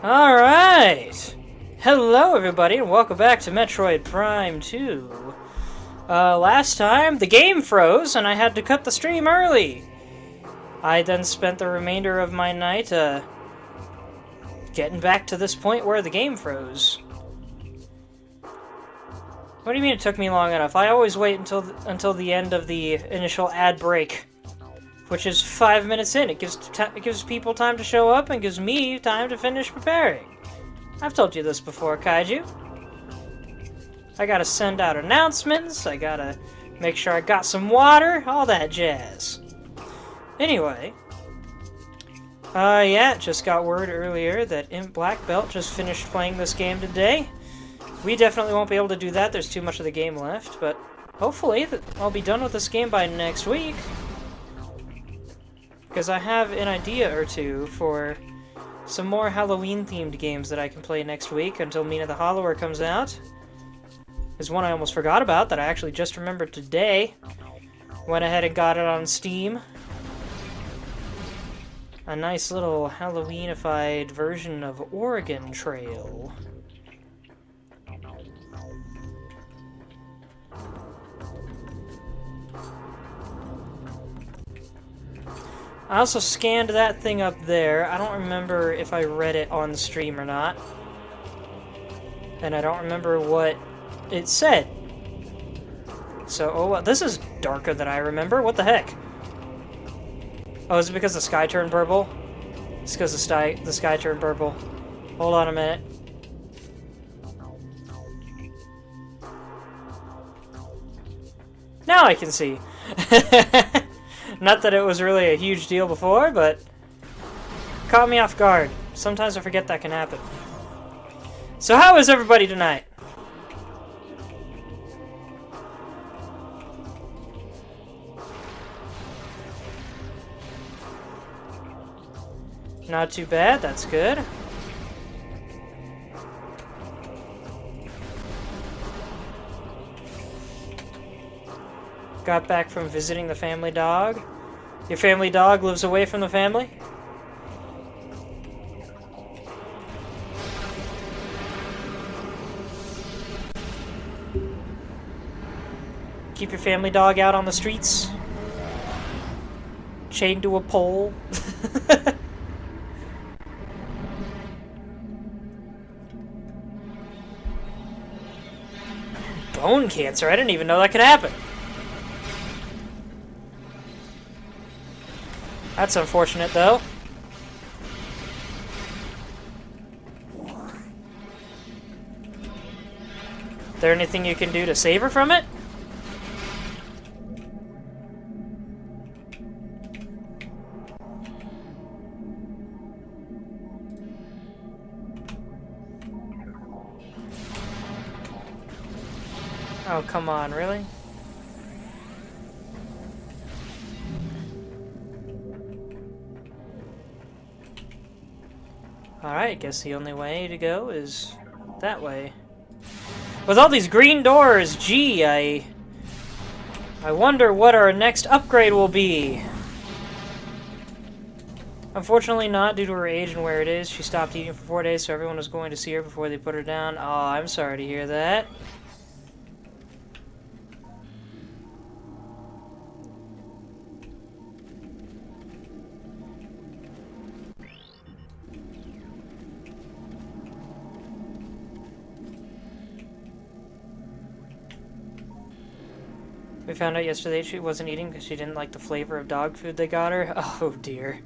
Alright! Hello everybody and welcome back to Metroid Prime 2. Last time the game froze and I had to cut the stream early. I then spent the remainder of my night getting back to this point where the game froze. What do you mean it took me long enough? I always wait until the end of the initial ad break, which is 5 minutes in. It gives people time to show up and gives me time to finish preparing. I've told you this before, Kaiju. I gotta send out announcements, I gotta make sure I got some water, all that jazz. Anyway, yeah, just got word earlier that Imp Black Belt just finished playing this game today. We definitely won't be able to do that, there's too much of the game left, but hopefully I'll be done with this game by next week. Because I have an idea or two for some more Halloween-themed games that I can play next week until Mina the Hollower comes out. There's one I almost forgot about that I actually just remembered today. Went ahead and got it on Steam. A nice little Halloweenified version of Oregon Trail. I also scanned that thing up there. I don't remember if I read it on stream or not. And I don't remember what it said. So, oh, well, this is darker than I remember. What the heck? Oh, is it because the sky turned purple? It's because the sky turned purple. Hold on a minute. Now I can see. Not that it was really a huge deal before, but caught me off guard. Sometimes I forget that can happen. So how is everybody tonight? Not too bad, that's good. Got back from visiting the family dog. Your family dog lives away from the family? Keep your family dog out on the streets? Chained to a pole? Bone cancer? I didn't even know that could happen. That's unfortunate, though. Is there anything you can do to save her from it? Oh, come on, really? Alright, guess the only way to go is that way. With all these green doors, gee, I wonder what our next upgrade will be. Unfortunately not, due to her age and where it is. She stopped eating for 4 days, so everyone was going to see her before they put her down. Oh, I'm sorry to hear that. We found out yesterday she wasn't eating because she didn't like the flavor of dog food they got her. Oh dear.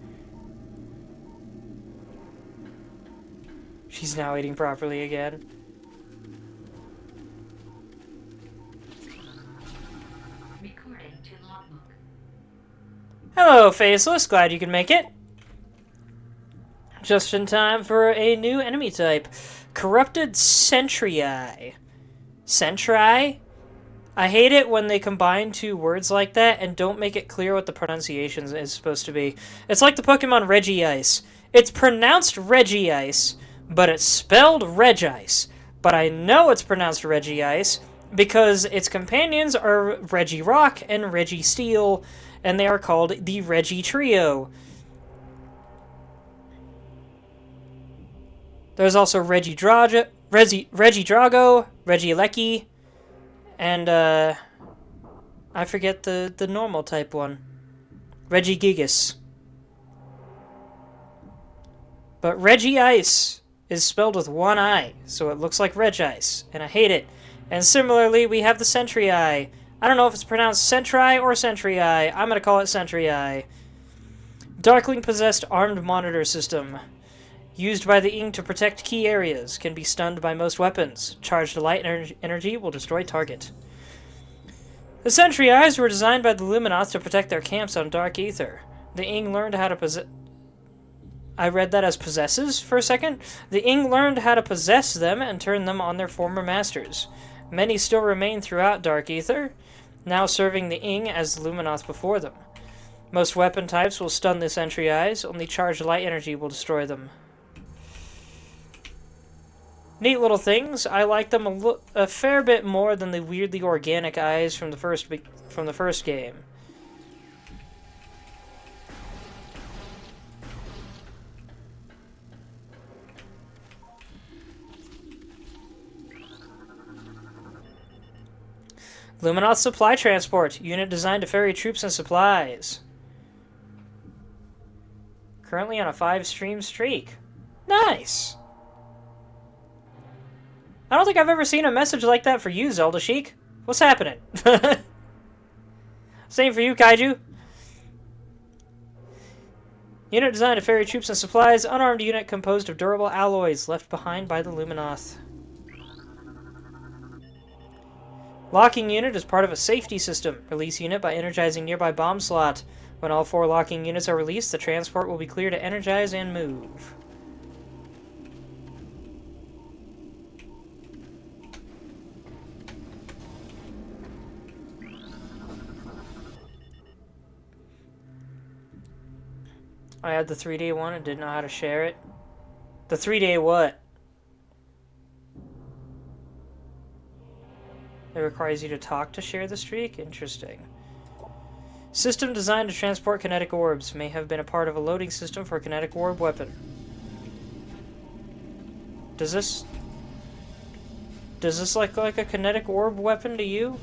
She's now eating properly again. Recording to logbook. Hello, Faceless. Glad you could make it. Just in time for a new enemy type. Corrupted Sentry. Sentry? I hate it when they combine two words like that and don't make it clear what the pronunciation is supposed to be. It's like the Pokemon Regice. It's pronounced Regice, but it's spelled Regice. But I know it's pronounced Regice because its companions are Regirock and Registeel, and they are called the Regi Trio. There's also Reggie Drago, Reggie Lecky, and I forget the normal type one. Reggie Gigas. But Reggie Ice is spelled with one I, so it looks like Reg Ice, and I hate it. And similarly, we have the Sentry Eye. I don't know if it's pronounced Sentry or Sentry Eye. I'm going to call it Sentry Eye. Darkling-possessed armed monitor system. Used by the Ing to protect key areas. Can be stunned by most weapons. Charged light energy will destroy target. The Sentry Eyes were designed by the Luminoths to protect their camps on Dark Ether. The Ing learned how to possess... I read that as possesses for a second. The Ing learned how to possess them and turn them on their former masters. Many still remain throughout Dark Ether, now serving the Ing as the Luminoth before them. Most weapon types will stun the Sentry Eyes, only charged light energy will destroy them. Neat little things. I like them a fair bit more than the weirdly organic eyes from the first game. Luminoth Supply Transport. Unit designed to ferry troops and supplies. Currently on a 5-stream streak. Nice! I don't think I've ever seen a message like that for you, Zelda Sheik. What's happening? Same for you, Kaiju. Unit designed to ferry troops and supplies. Unarmed unit composed of durable alloys left behind by the Luminoth. Locking unit is part of a safety system. Release unit by energizing nearby bomb slot. When all 4 locking units are released, the transport will be clear to energize and move. I had the 3-day one and didn't know how to share it. The 3-day what? It requires you to talk to share the streak? Interesting. System designed to transport kinetic orbs. May have been a part of a loading system for a kinetic orb weapon. Does this look like a kinetic orb weapon to you?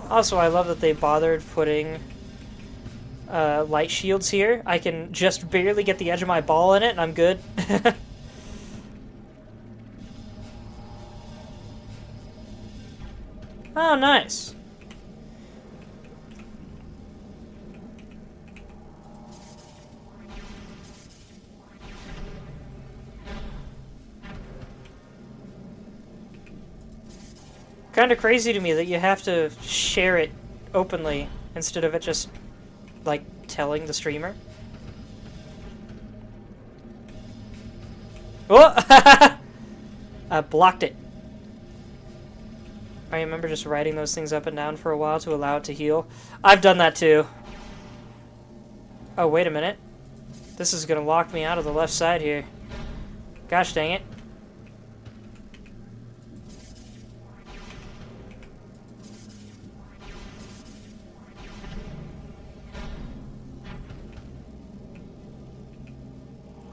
Also, I love that they bothered putting light shields here. I can just barely get the edge of my ball in it and I'm good. Oh, nice. Kind of crazy to me that you have to share it openly instead of it just, like, telling the streamer. Oh! I blocked it. I remember just writing those things up and down for a while to allow it to heal. I've done that too. Oh, wait a minute. This is gonna lock me out of the left side here. Gosh dang it.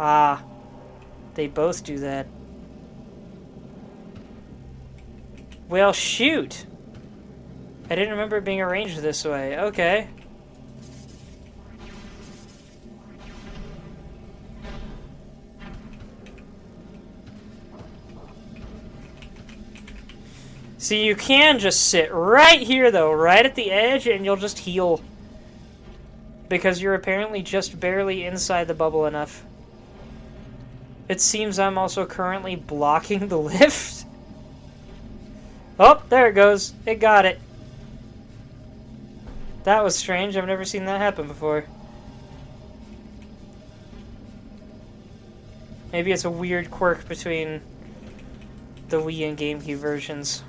Ah, they both do that. Well, shoot! I didn't remember it being arranged this way. Okay. See, you can just sit right here, though, right at the edge, and you'll just heal. Because you're apparently just barely inside the bubble enough. It seems I'm also currently blocking the lift. Oh, there it goes. It got it. That was strange. I've never seen that happen before. Maybe it's a weird quirk between the Wii and GameCube versions.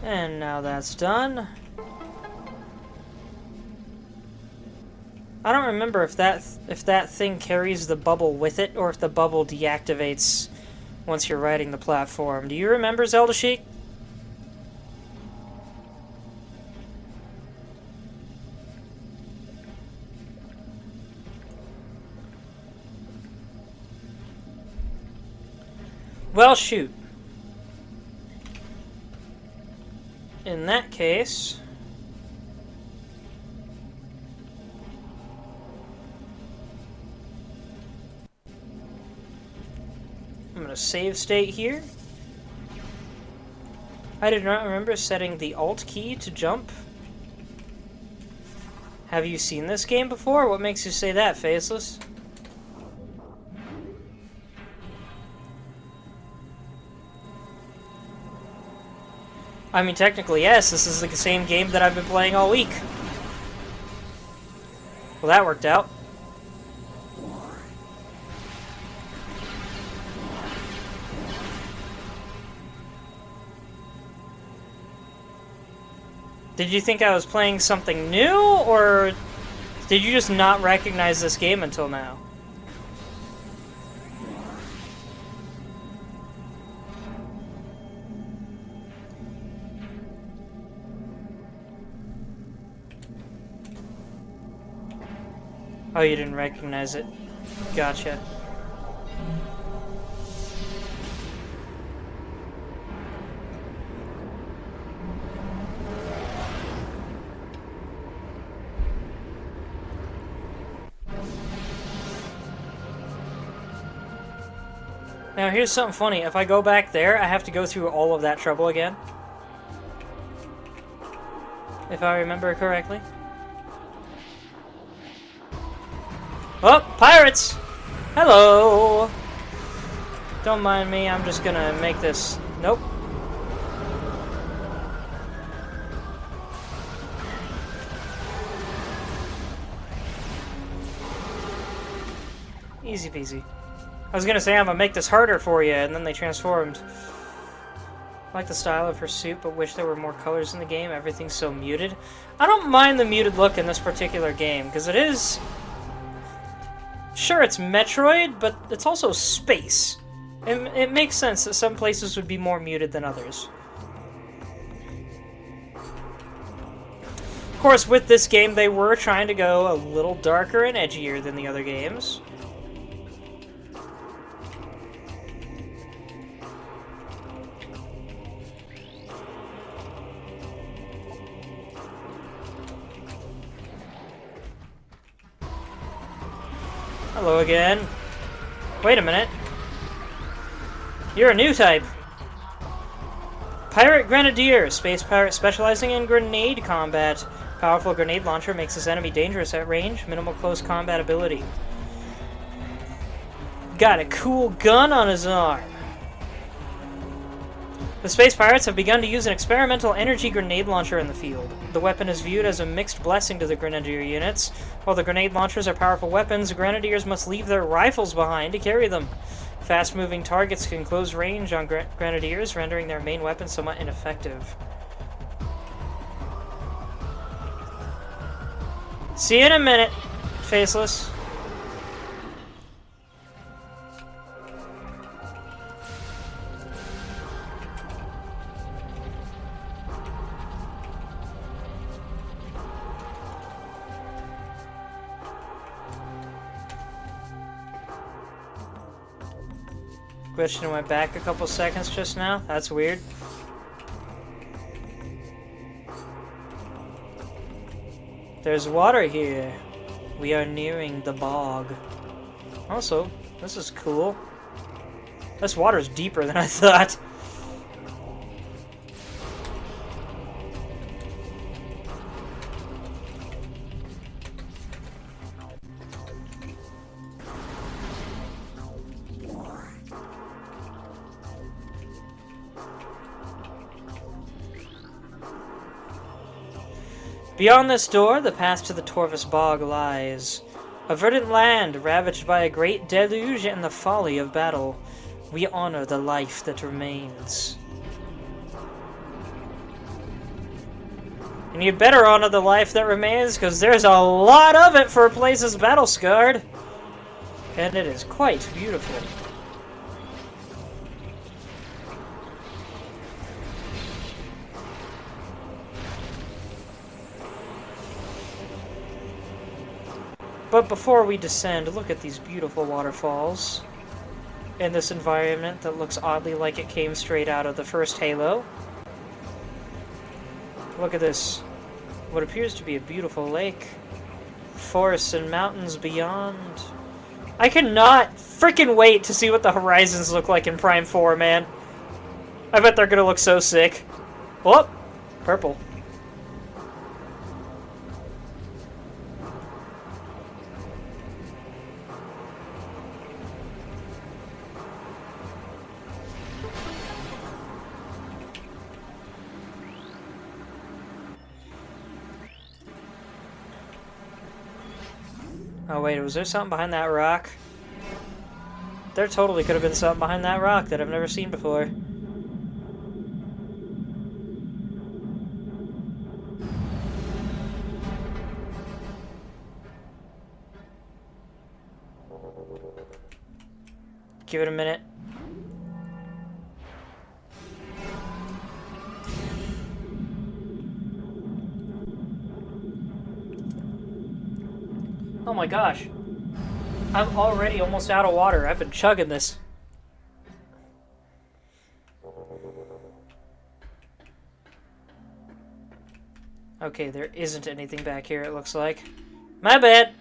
And now that's done. I don't remember if that thing carries the bubble with it, or if the bubble deactivates once you're riding the platform. Do you remember, Zelda Sheik? Well, shoot. In that case... I'm going to save state here. I did not remember setting the Alt key to jump. Have you seen this game before? What makes you say that, Faceless? I mean, technically, yes. This is the same game that I've been playing all week. Well, that worked out. Did you think I was playing something new, or did you just not recognize this game until now? Oh, you didn't recognize it. Gotcha. Now, here's something funny. If I go back there, I have to go through all of that trouble again. If I remember correctly. Oh, pirates! Hello! Don't mind me, I'm just gonna make this... Nope. Easy peasy. I was gonna say I'm gonna make this harder for you, and then they transformed. I like the style of her suit, but wish there were more colors in the game. Everything's so muted. I don't mind the muted look in this particular game, because it is... Sure, it's Metroid, but it's also space. It makes sense that some places would be more muted than others. Of course, with this game, they were trying to go a little darker and edgier than the other games. Hello again. Wait a minute. You're a new type. Pirate Grenadier. Space pirate specializing in grenade combat. Powerful grenade launcher makes his enemy dangerous at range. Minimal close combat ability. Got a cool gun on his arm. The space pirates have begun to use an experimental energy grenade launcher in the field. The weapon is viewed as a mixed blessing to the grenadier units. While the grenade launchers are powerful weapons, grenadiers must leave their rifles behind to carry them. Fast-moving targets can close range on grenadiers, rendering their main weapon somewhat ineffective. See you in a minute, Faceless. Glitched and went back a couple seconds just now. That's weird. There's water here. We are nearing the bog. Also, this is cool. This water's deeper than I thought. Beyond this door, the path to the Torvus Bog lies. A verdant land, ravaged by a great deluge and the folly of battle. We honor the life that remains. And you better honor the life that remains, because there's a lot of it for a place as battle-scarred. And it is quite beautiful. But before we descend, look at these beautiful waterfalls in this environment that looks oddly like it came straight out of the first Halo. Look at this. What appears to be a beautiful lake. Forests and mountains beyond. I cannot freaking wait to see what the horizons look like in Prime 4, man. I bet they're gonna look so sick. Whoop! Purple. Oh wait, was there something behind that rock? There totally could have been something behind that rock that I've never seen before. Give it a minute. Oh my gosh. I'm already almost out of water. I've been chugging this. Okay, there isn't anything back here, it looks like. My bad!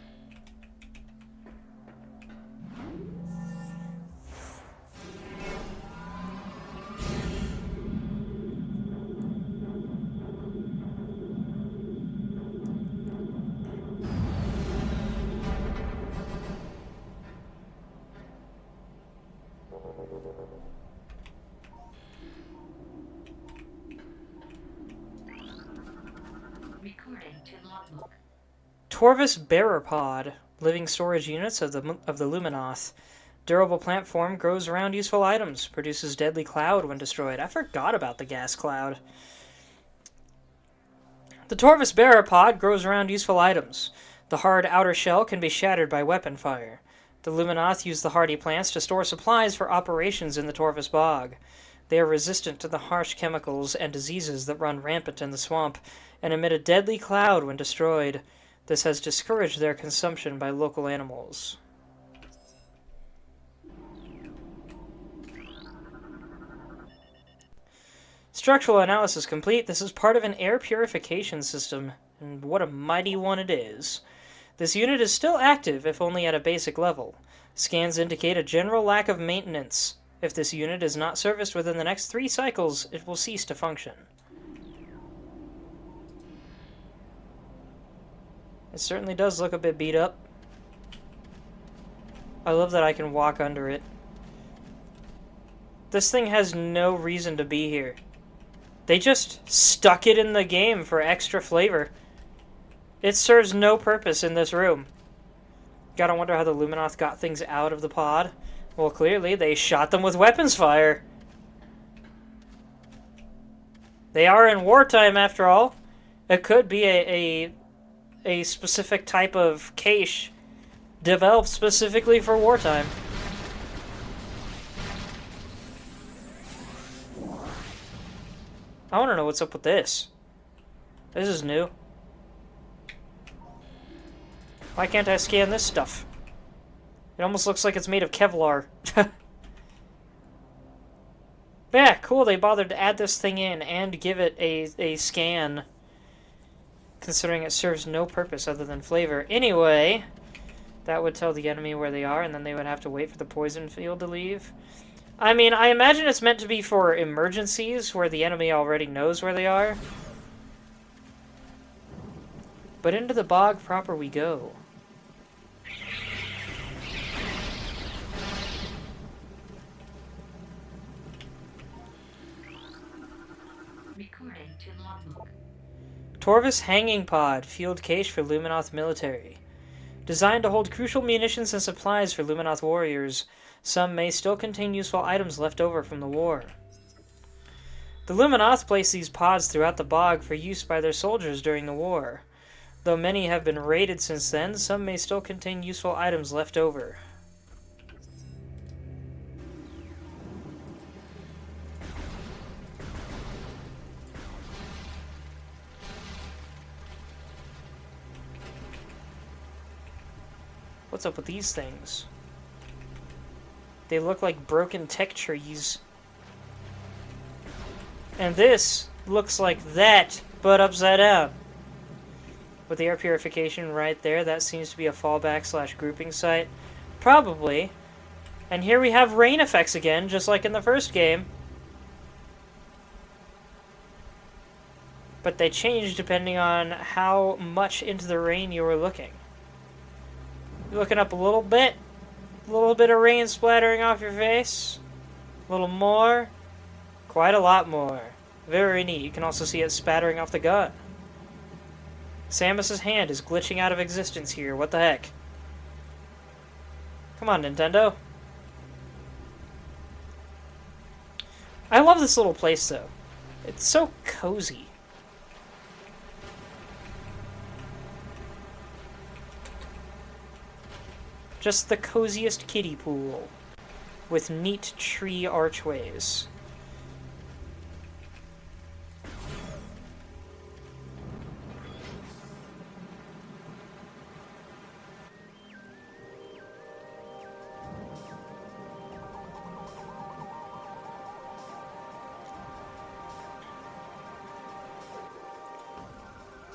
Recording to logbook. Torvus bearer pod, living storage units of the Luminoth. Durable plant form grows around useful items, produces deadly cloud when destroyed. I forgot about the gas cloud. The Torvus bearer pod grows around useful items. The hard outer shell can be shattered by weapon fire. The Luminoth use the hardy plants to store supplies for operations in the Torvus bog. They are resistant to the harsh chemicals and diseases that run rampant in the swamp, and emit a deadly cloud when destroyed. This has discouraged their consumption by local animals. Structural analysis complete. This is part of an air purification system, and what a mighty one it is. This unit is still active, if only at a basic level. Scans indicate a general lack of maintenance. If this unit is not serviced within the next 3 cycles, it will cease to function. It certainly does look a bit beat up. I love that I can walk under it. This thing has no reason to be here. They just stuck it in the game for extra flavor. It serves no purpose in this room. Gotta wonder how the Luminoth got things out of the pod. Well, clearly they shot them with weapons fire. They are in wartime, after all. It could be a specific type of cache developed specifically for wartime. I want to know what's up with this. This is new. Why can't I scan this stuff? It almost looks like it's made of Kevlar. Yeah, cool, they bothered to add this thing in and give it a scan, considering it serves no purpose other than flavor. Anyway, that would tell the enemy where they are, and then they would have to wait for the poison field to leave. I mean, I imagine it's meant to be for emergencies, where the enemy already knows where they are. But into the bog proper we go. Recording to logbook. Torvus Hanging Pod, field cache for Luminoth military. Designed to hold crucial munitions and supplies for Luminoth warriors, some may still contain useful items left over from the war. The Luminoth placed these pods throughout the bog for use by their soldiers during the war. Though many have been raided since then, some may still contain useful items left over. What's up with these things? They look like broken tech trees. And this looks like that, but upside down. With the air purification right there, that seems to be a fallback / grouping site. Probably. And here we have rain effects again, just like in the first game. But they change depending on how much into the rain you were looking. You're looking up a little bit of rain splattering off your face. A little more. Quite a lot more. Very neat. You can also see it spattering off the gun. Samus's hand is glitching out of existence here. What the heck? Come on, Nintendo. I love this little place, though. It's so cozy. Just the coziest kiddie pool. With neat tree archways.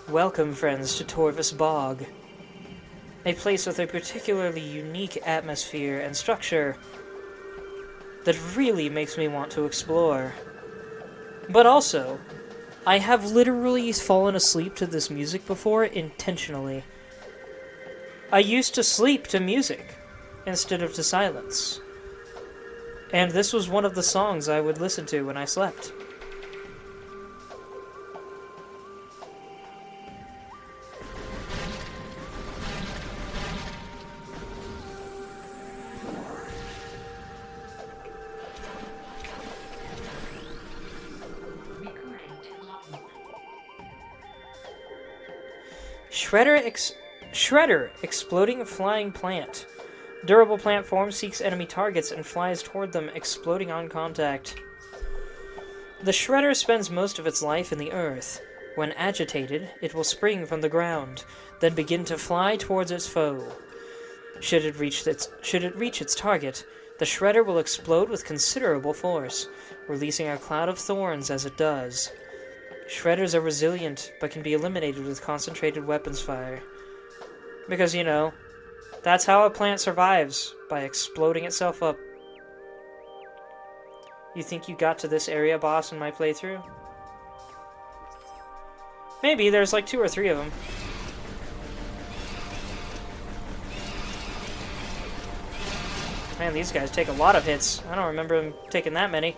Welcome, friends, to Torvus Bog. A place with a particularly unique atmosphere and structure that really makes me want to explore. But also, I have literally fallen asleep to this music before intentionally. I used to sleep to music instead of to silence. And this was one of the songs I would listen to when I slept. Shredder, exploding flying plant. Durable plant form seeks enemy targets and flies toward them, exploding on contact. The Shredder spends most of its life in the earth. When agitated, it will spring from the ground, then begin to fly towards its foe. Should it reach its target, the Shredder will explode with considerable force, releasing a cloud of thorns as it does. Shredders are resilient, but can be eliminated with concentrated weapons fire. Because, you know, that's how a plant survives, by exploding itself up. You think you got to this area boss in my playthrough? Maybe, there's like 2 or 3 of them. Man, these guys take a lot of hits. I don't remember them taking that many.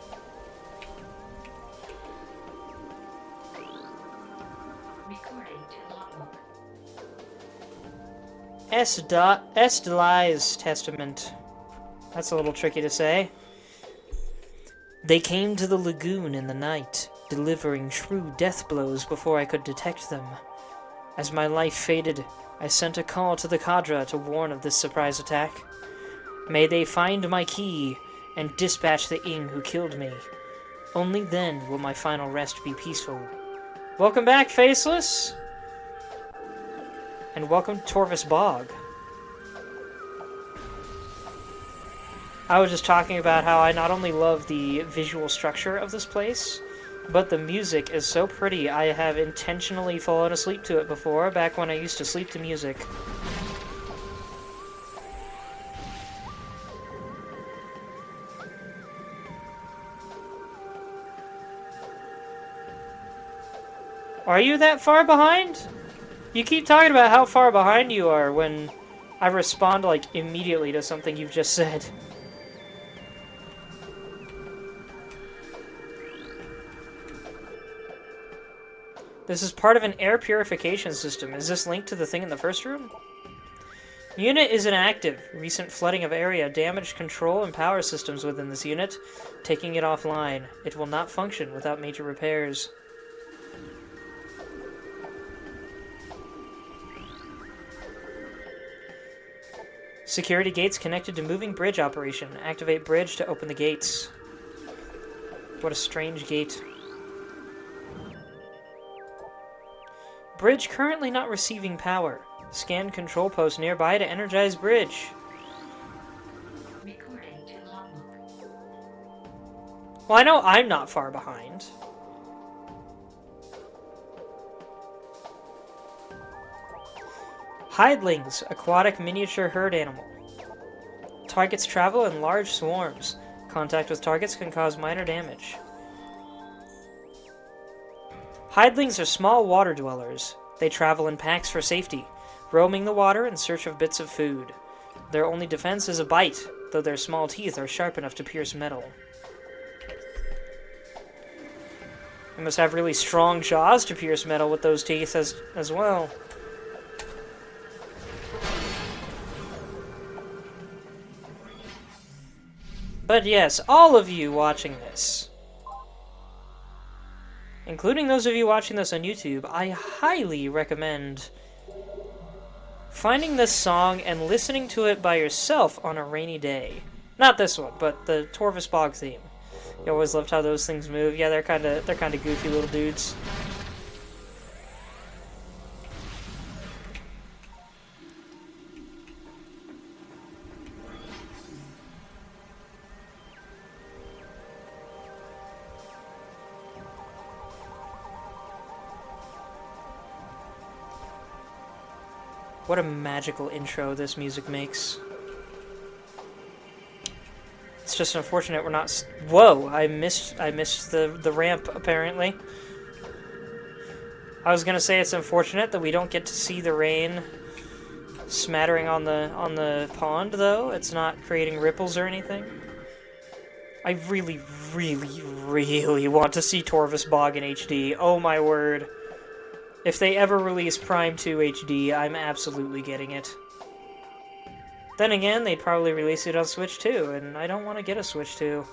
Esteli's Testament. That's a little tricky to say. They came to the lagoon in the night, delivering true death blows before I could detect them. As my life faded, I sent a call to the Cadre to warn of this surprise attack. May they find my key and dispatch the Ing who killed me. Only then will my final rest be peaceful. Welcome back, Faceless! And welcome to Torvus Bog. I was just talking about how I not only love the visual structure of this place, but the music is so pretty. I have intentionally fallen asleep to it before, back when I used to sleep to music. Are you that far behind? You keep talking about how far behind you are when I respond, like, immediately to something you've just said. This is part of an air purification system. Is this linked to the thing in the first room? Unit is inactive. Recent flooding of area damaged control and power systems within this unit, taking it offline. It will not function without major repairs. Security gates connected to moving bridge operation. Activate bridge to open the gates. What a strange gate. Bridge currently not receiving power. Scan control post nearby to energize bridge. Recording to logbook. Well, I know I'm not far behind. Hidlings, aquatic miniature herd animal. Targets travel in large swarms. Contact with targets can cause minor damage. Hidlings are small water dwellers. They travel in packs for safety, roaming the water in search of bits of food. Their only defense is a bite, though their small teeth are sharp enough to pierce metal. They must have really strong jaws to pierce metal with those teeth as well. But yes, all of you watching this, including those of you watching this on YouTube, I highly recommend finding this song and listening to it by yourself on a rainy day. Not this one, but the Torvus Bog theme. You always loved how those things move. Yeah, they're kind of goofy little dudes. What a magical intro this music makes. It's just unfortunate we're not... Whoa! I missed the ramp, apparently. I was gonna say it's unfortunate that we don't get to see the rain smattering on the pond, though. It's not creating ripples or anything. I really, really, really want to see Torvus Bog in HD. Oh my word. If they ever release Prime 2 HD, I'm absolutely getting it. Then again, they'd probably release it on Switch 2, and I don't want to get a Switch 2.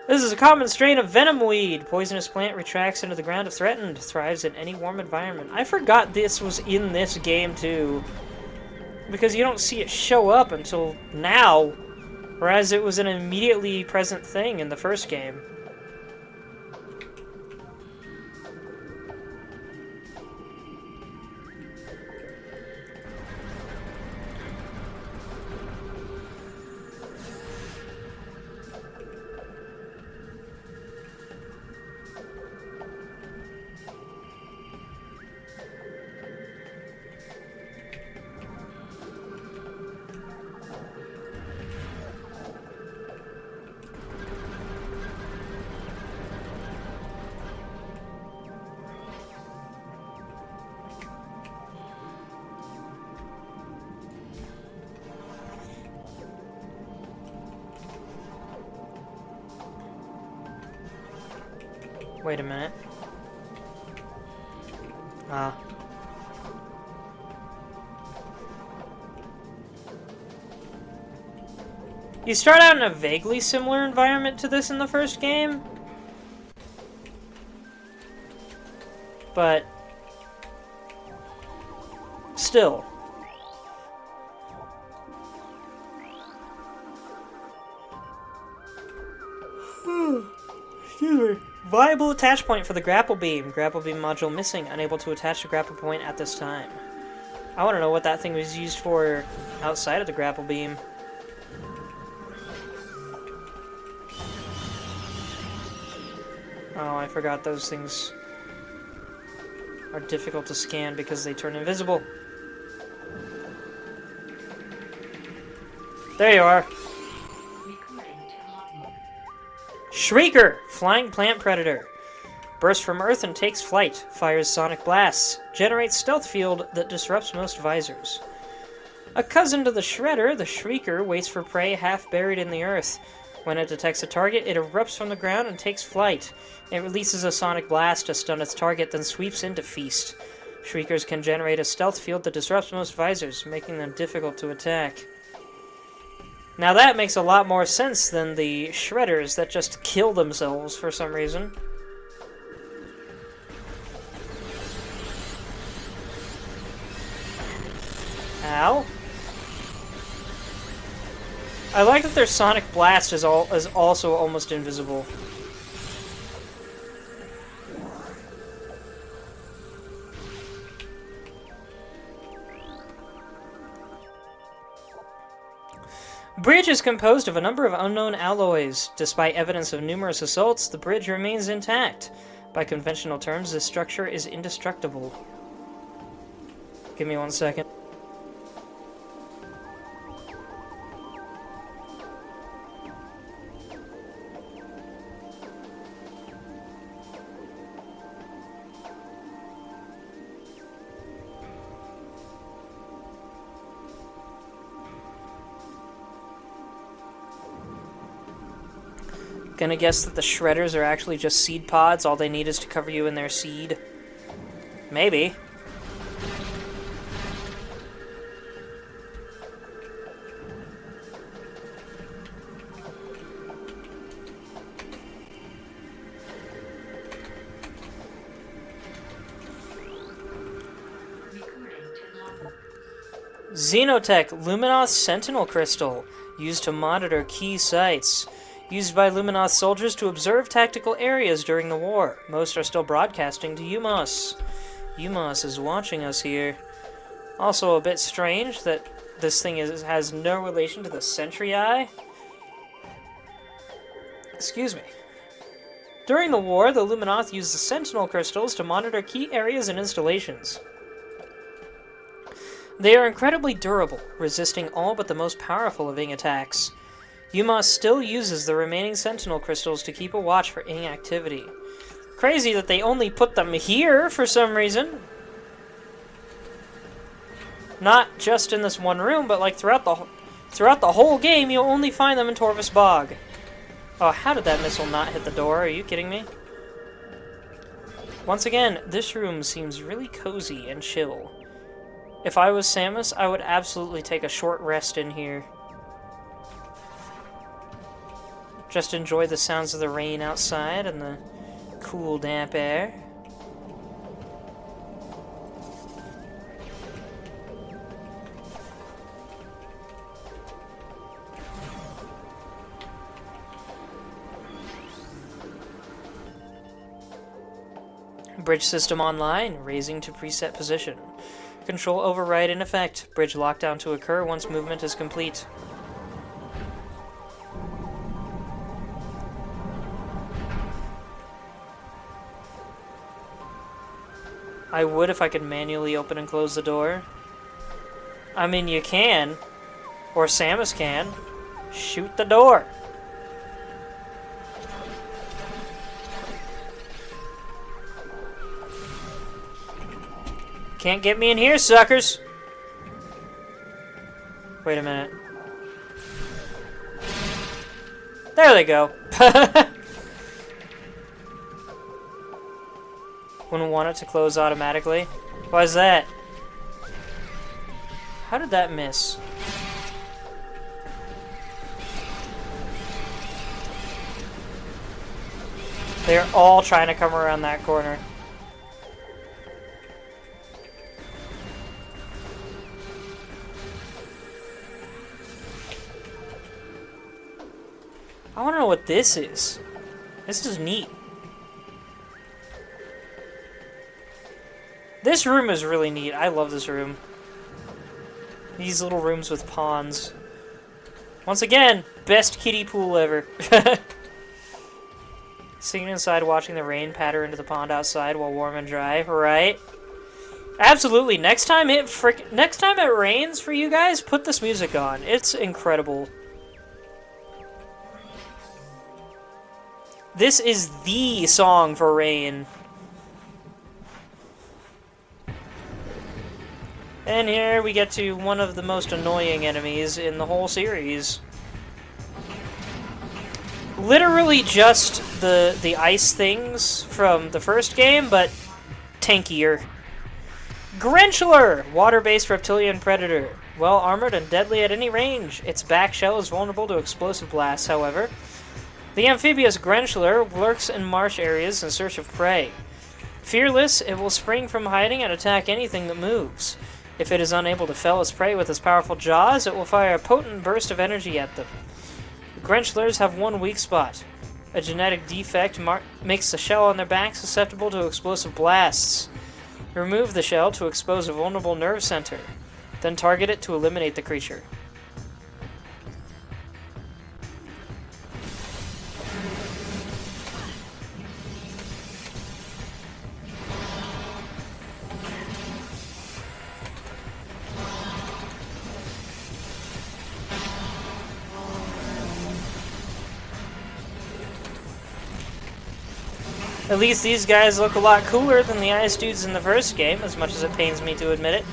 This is a common strain of venom weed. Poisonous plant retracts into the ground if threatened. Thrives in any warm environment. I forgot this was in this game, too. Because you don't see it show up until now. Whereas it was an immediately present thing in the first game. Wait a minute. You start out in a vaguely similar environment to this in the first game, but still. Excuse me. Viable attach point for the grapple beam. Grapple beam module missing. Unable to attach the grapple point at this time. I want to know what that thing was used for outside of the grapple beam. Oh, I forgot those things are difficult to scan because they turn invisible. There you are. Shrieker! Flying plant predator. Bursts from Earth and takes flight. Fires sonic blasts. Generates stealth field that disrupts most visors. A cousin to the Shredder, the Shrieker waits for prey half buried in the earth. When it detects a target, it erupts from the ground and takes flight. It releases a sonic blast to stun its target, then sweeps in to feast. Shriekers can generate a stealth field that disrupts most visors, making them difficult to attack. Now that makes a lot more sense than the Shredders that just kill themselves for some reason. Ow. I like that their Sonic Blast is also almost invisible. Bridge is composed of a number of unknown alloys. Despite evidence of numerous assaults, the bridge remains intact. By conventional terms, this structure is indestructible. Give me 1 second. Gonna guess that the Shredders are actually just seed pods. All they need is to cover you in their seed. Maybe. Xenotech Luminoth Sentinel Crystal, used to monitor key sites. Used by Luminoth soldiers to observe tactical areas during the war. Most are still broadcasting to Umos. Umos is watching us here. Also a bit strange that this thing has no relation to the Sentry Eye. Excuse me. During the war, the Luminoth used the Sentinel Crystals to monitor key areas and installations. They are incredibly durable, resisting all but the most powerful of Ing attacks. Umos still uses the remaining Sentinel Crystals to keep a watch for Ing activity. Crazy that they only put them here for some reason. Not just in this one room, but like throughout the whole game, you'll only find them in Torvus Bog. Oh, how did that missile not hit the door? Are you kidding me? Once again, this room seems really cozy and chill. If I was Samus, I would absolutely take a short rest in here. Just enjoy the sounds of the rain outside and the cool, damp air. Bridge system online, raising to preset position. Control override in effect. Bridge lockdown to occur once movement is complete. I would if I could manually open and close the door. I mean, you can. Or Samus can. Shoot the door. Can't get me in here, suckers! Wait a minute. There they go. Wouldn't want it to close automatically. Why is that? How did that miss? They're all trying to come around that corner. I want to know what this is. This is neat. This room is really neat. I love this room. These little rooms with ponds. Once again, best kiddie pool ever. Sitting inside watching the rain patter into the pond outside while warm and dry, right? Absolutely. Next time it rains for you guys, put this music on. It's incredible. This is the song for rain. And here we get to one of the most annoying enemies in the whole series. Literally just the ice things from the first game, but tankier. Grantula! Water-based reptilian predator. Well armored and deadly at any range. Its back shell is vulnerable to explosive blasts, however. The amphibious Grantula lurks in marsh areas in search of prey. Fearless, it will spring from hiding and attack anything that moves. If it is unable to fell its prey with its powerful jaws, it will fire a potent burst of energy at them. Grantulars have one weak spot. A genetic defect makes the shell on their back susceptible to explosive blasts. Remove the shell to expose a vulnerable nerve center. Then target it to eliminate the creature. At least these guys look a lot cooler than the ice dudes in the first game, as much as it pains me to admit it.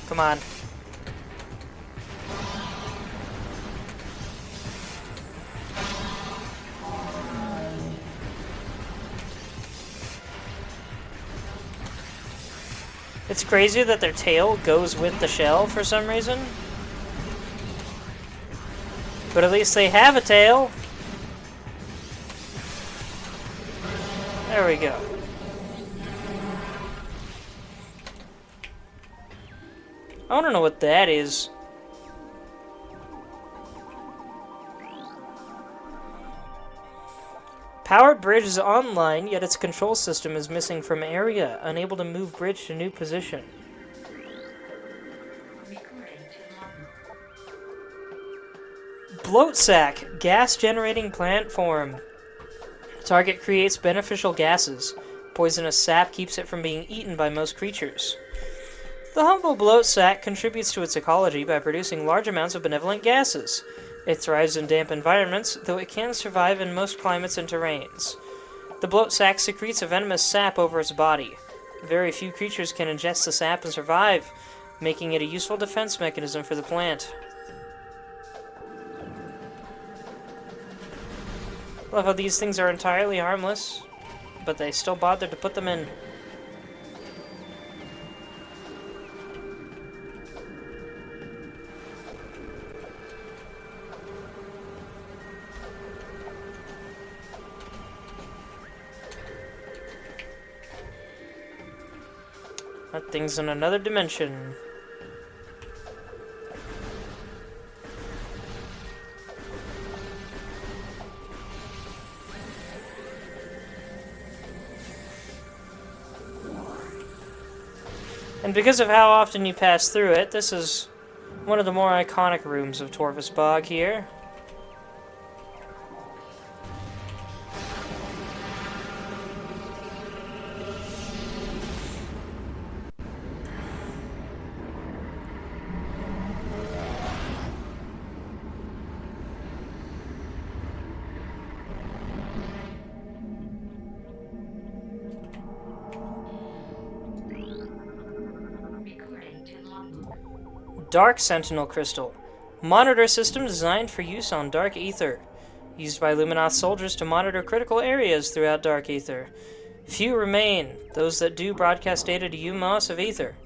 Come on. It's crazy that their tail goes with the shell for some reason. But at least they have a tail. There we go. I want to know what that is. Powered bridge is online, yet its control system is missing from area, unable to move bridge to new position. Bloat sac, gas-generating plant form. Target creates beneficial gases. Poisonous sap keeps it from being eaten by most creatures. The humble bloat sac contributes to its ecology by producing large amounts of benevolent gases. It thrives in damp environments, though it can survive in most climates and terrains. The bloat sac secretes a venomous sap over its body. Very few creatures can ingest the sap and survive, making it a useful defense mechanism for the plant. Love how these things are entirely harmless, but they still bothered to put them in. That thing's in another dimension. And because of how often you pass through it, this is one of the more iconic rooms of Torvus Bog here. Dark Sentinel Crystal. Monitor system designed for use on Dark Aether. Used by Luminoth soldiers to monitor critical areas throughout Dark Aether. Few remain. Those that do broadcast data to Umos of Aether.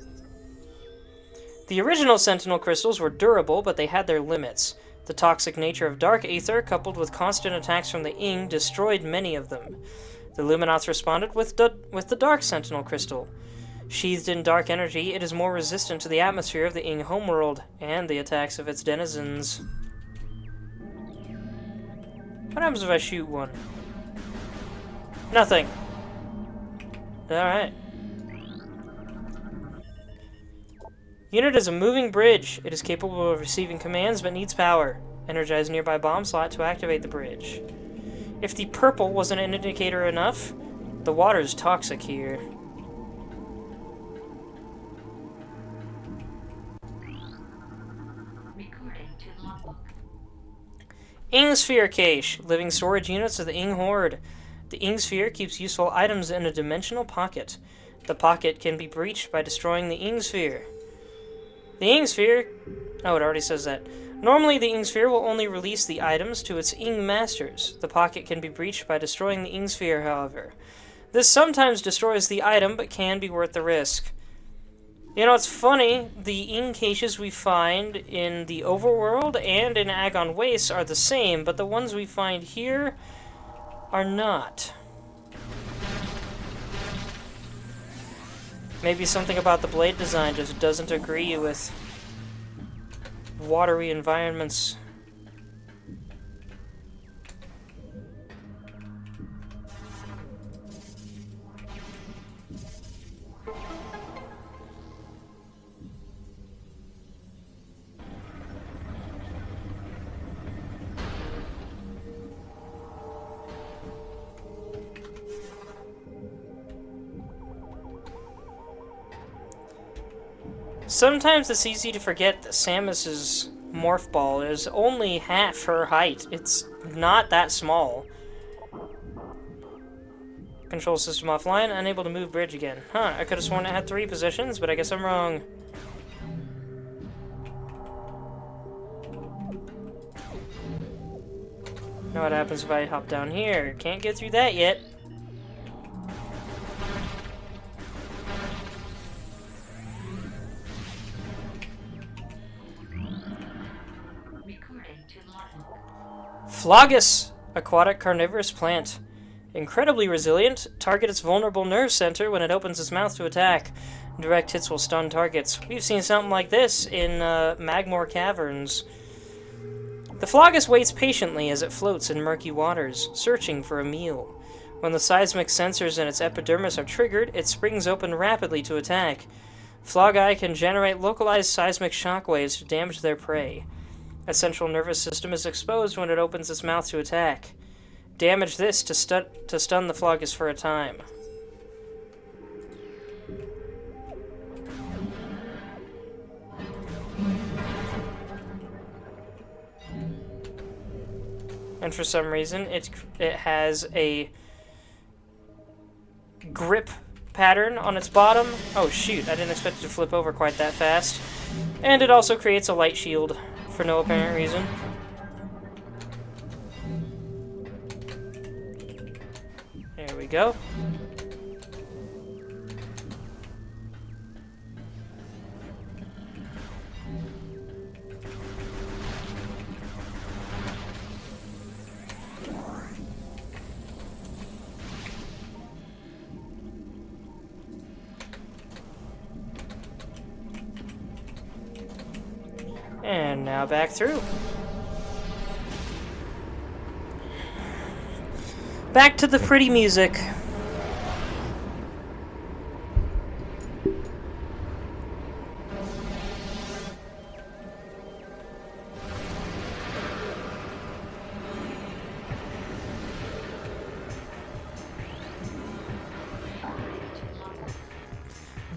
The original Sentinel Crystals were durable, but they had their limits. The toxic nature of Dark Aether, coupled with constant attacks from the Ing, destroyed many of them. The Luminoths responded with the Dark Sentinel Crystal. Sheathed in dark energy, it is more resistant to the atmosphere of the Ing homeworld and the attacks of its denizens. What happens if I shoot one? Nothing. Alright. Unit is a moving bridge. It is capable of receiving commands but needs power. Energize nearby bomb slot to activate the bridge. If the purple wasn't an indicator enough, the water is toxic here. Ing Sphere Cache. Living storage units of the Ing Horde. The Ing Sphere keeps useful items in a dimensional pocket. The pocket can be breached by destroying the Ing Sphere. The Ing Sphere... Oh, it already says that. Normally, the Ing Sphere will only release the items to its Ing Masters. The pocket can be breached by destroying the Ing Sphere, however. This sometimes destroys the item, but can be worth the risk. You know, it's funny, the Ing caches we find in the Overworld and in Agon Wastes are the same, but the ones we find here are not. Maybe something about the blade design just doesn't agree with watery environments. Sometimes it's easy to forget that Samus's morph ball is only half her height. It's not that small. Control system offline, unable to move bridge again. Huh, I could have sworn it had 3 positions, but I guess I'm wrong. Know what happens if I hop down here? Can't get through that yet. Flogus, aquatic carnivorous plant. Incredibly resilient, target its vulnerable nerve center when it opens its mouth to attack. Direct hits will stun targets. We've seen something like this in Magmore Caverns. The Flogus waits patiently as it floats in murky waters, searching for a meal. When the seismic sensors in its epidermis are triggered, it springs open rapidly to attack. Flogi can generate localized seismic shockwaves to damage their prey. Its central nervous system is exposed when it opens its mouth to attack. Damage this to stun the Flogus for a time. And for some reason, it has a grip pattern on its bottom. Oh shoot, I didn't expect it to flip over quite that fast. And it also creates a light shield for no apparent reason. There we go. And now back through. Back to the pretty music.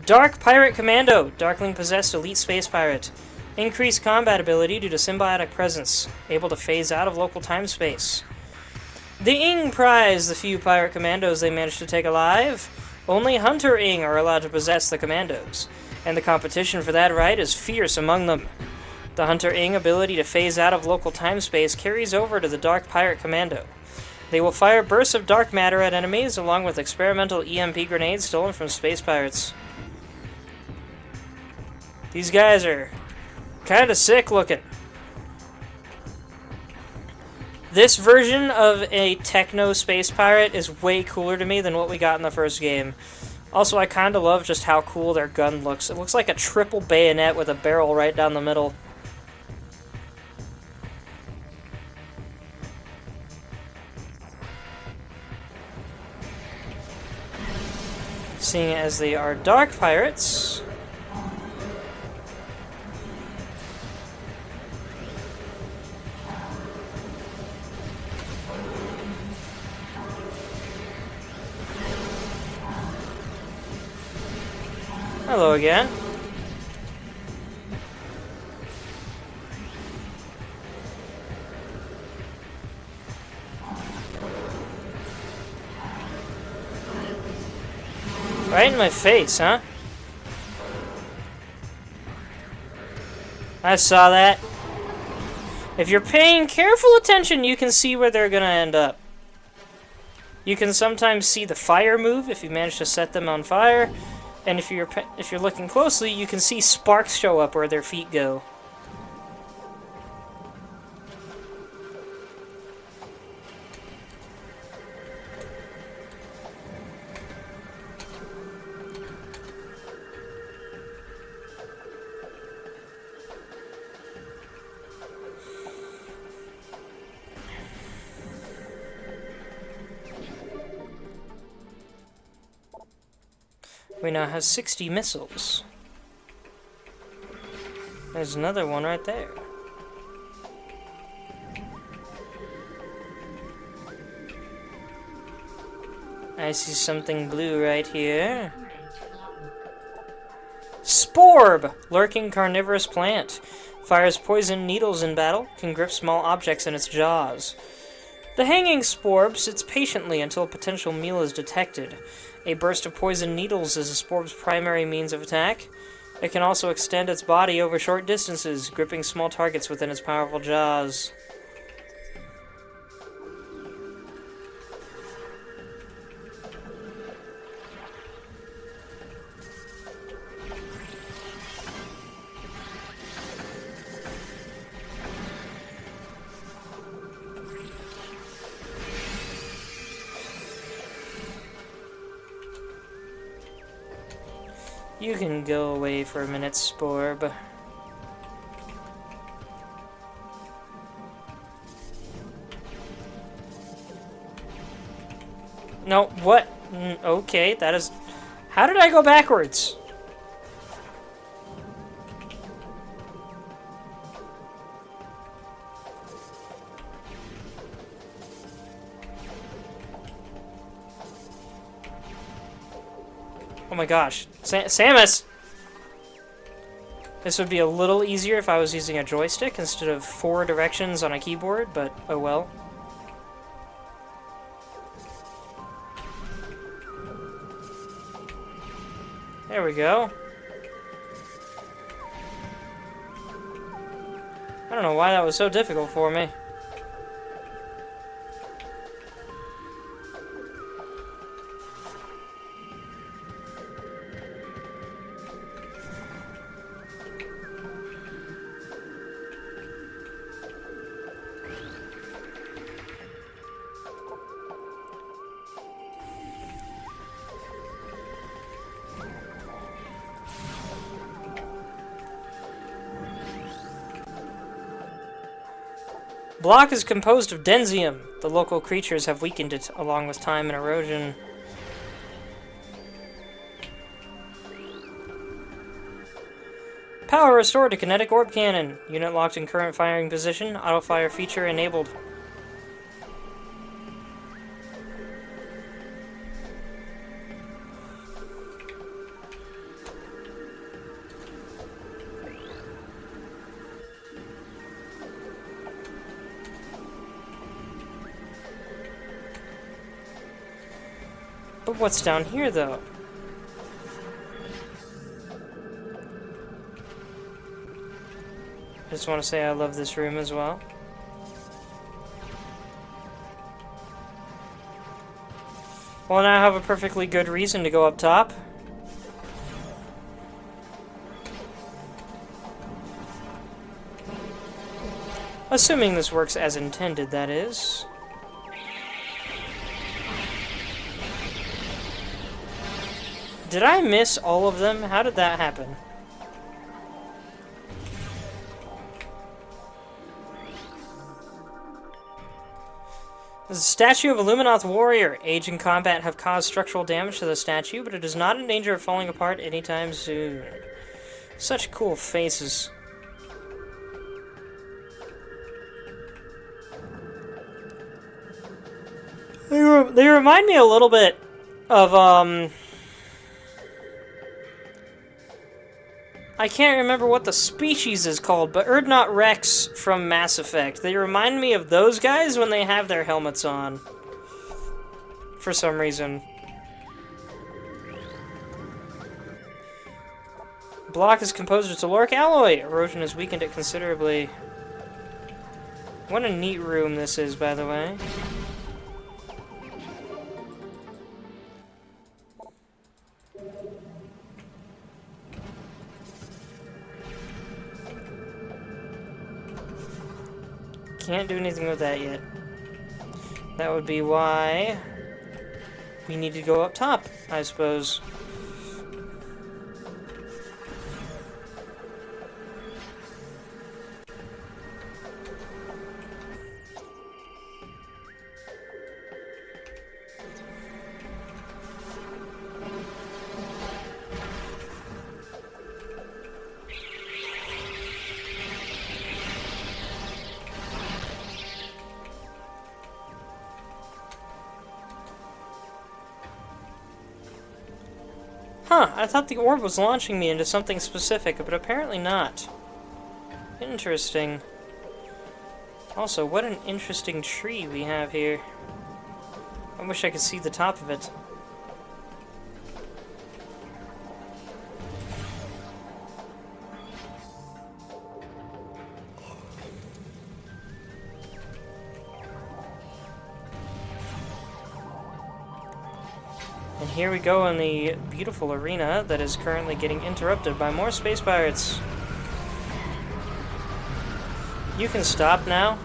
Dark Pirate Commando, Darkling possessed elite space pirate. Increased combat ability due to symbiotic presence, able to phase out of local time-space. The Ing prize the few pirate commandos they managed to take alive. Only Hunter Ing are allowed to possess the commandos, and the competition for that right is fierce among them. The Hunter Ing ability to phase out of local time-space carries over to the Dark Pirate Commando. They will fire bursts of dark matter at enemies, along with experimental EMP grenades stolen from space pirates. These guys are kind of sick looking. This version of a techno space pirate is way cooler to me than what we got in the first game. Also, I kind of love just how cool their gun looks. It looks like a triple bayonet with a barrel right down the middle. Seeing as they are dark pirates, hello again. Right in my face, huh? I saw that. If you're paying careful attention, you can see where they're gonna end up. You can sometimes see the fire move if you manage to set them on fire, and if you're looking closely, you can see sparks show up where their feet go. We now have 60 missiles. There's another one right there. I see something blue right here. Sporb! Lurking carnivorous plant. Fires poison needles in battle, can grip small objects in its jaws. The hanging sporb sits patiently until a potential meal is detected. A burst of poison needles is a sporb's primary means of attack. It can also extend its body over short distances, gripping small targets within its powerful jaws. You can go away for a minute, Sporb. No, what? Okay, that is... How did I go backwards? Oh my gosh. Samus! This would be a little easier if I was using a joystick instead of 4 directions on a keyboard, but oh well. There we go. I don't know why that was so difficult for me. Block is composed of denzium. The local creatures have weakened it along with time and erosion. Power restored to kinetic orb cannon. Unit locked in current firing position. Auto fire feature enabled. But what's down here, though? I just want to say I love this room as well. Well, now I have a perfectly good reason to go up top. Assuming this works as intended, that is. Did I miss all of them? How did that happen? This is a statue of a Luminoth warrior. Age and combat have caused structural damage to the statue, but it is not in danger of falling apart anytime soon. Such cool faces. They remind me a little bit of, I can't remember what the species is called, but Urdnot Rex from Mass Effect. They remind me of those guys when they have their helmets on. For some reason. Block is composed of telluric alloy. Erosion has weakened it considerably. What a neat room this is, by the way. Can't do anything with that yet. That would be why we need to go up top, I suppose. Huh, I thought the orb was launching me into something specific, but apparently not. Interesting. Also, what an interesting tree we have here. I wish I could see the top of it. And here we go in the beautiful arena that is currently getting interrupted by more space pirates. You can stop now.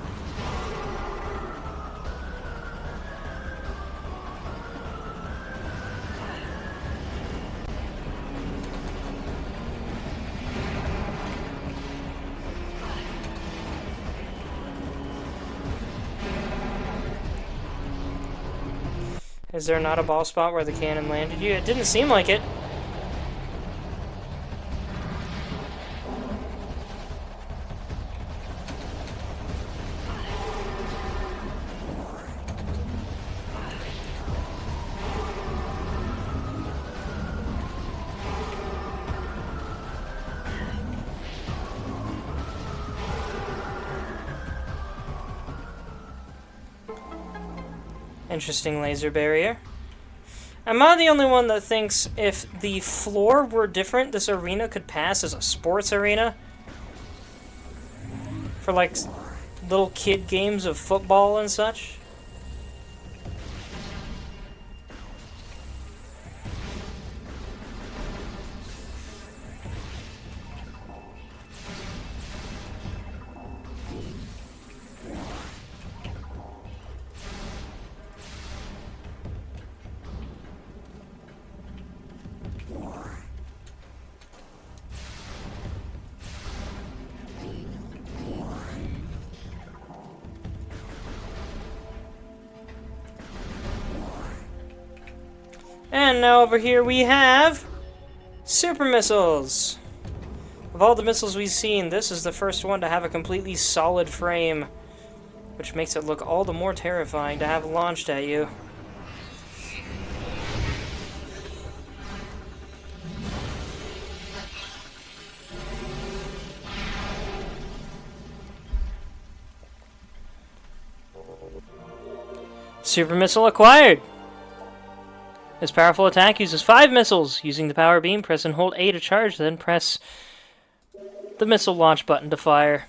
Is there not a ball spot where the cannon landed you? It didn't seem like it. Interesting laser barrier. Am I the only one that thinks if the floor were different, this arena could pass as a sports arena? For like little kid games of football and such? And now over here we have super missiles. Of all the missiles we've seen, this is the first one to have a completely solid frame, which makes it look all the more terrifying to have launched at you. Super missile acquired! This powerful attack uses 5 missiles. Using the power beam, press and hold A to charge, then press the missile launch button to fire.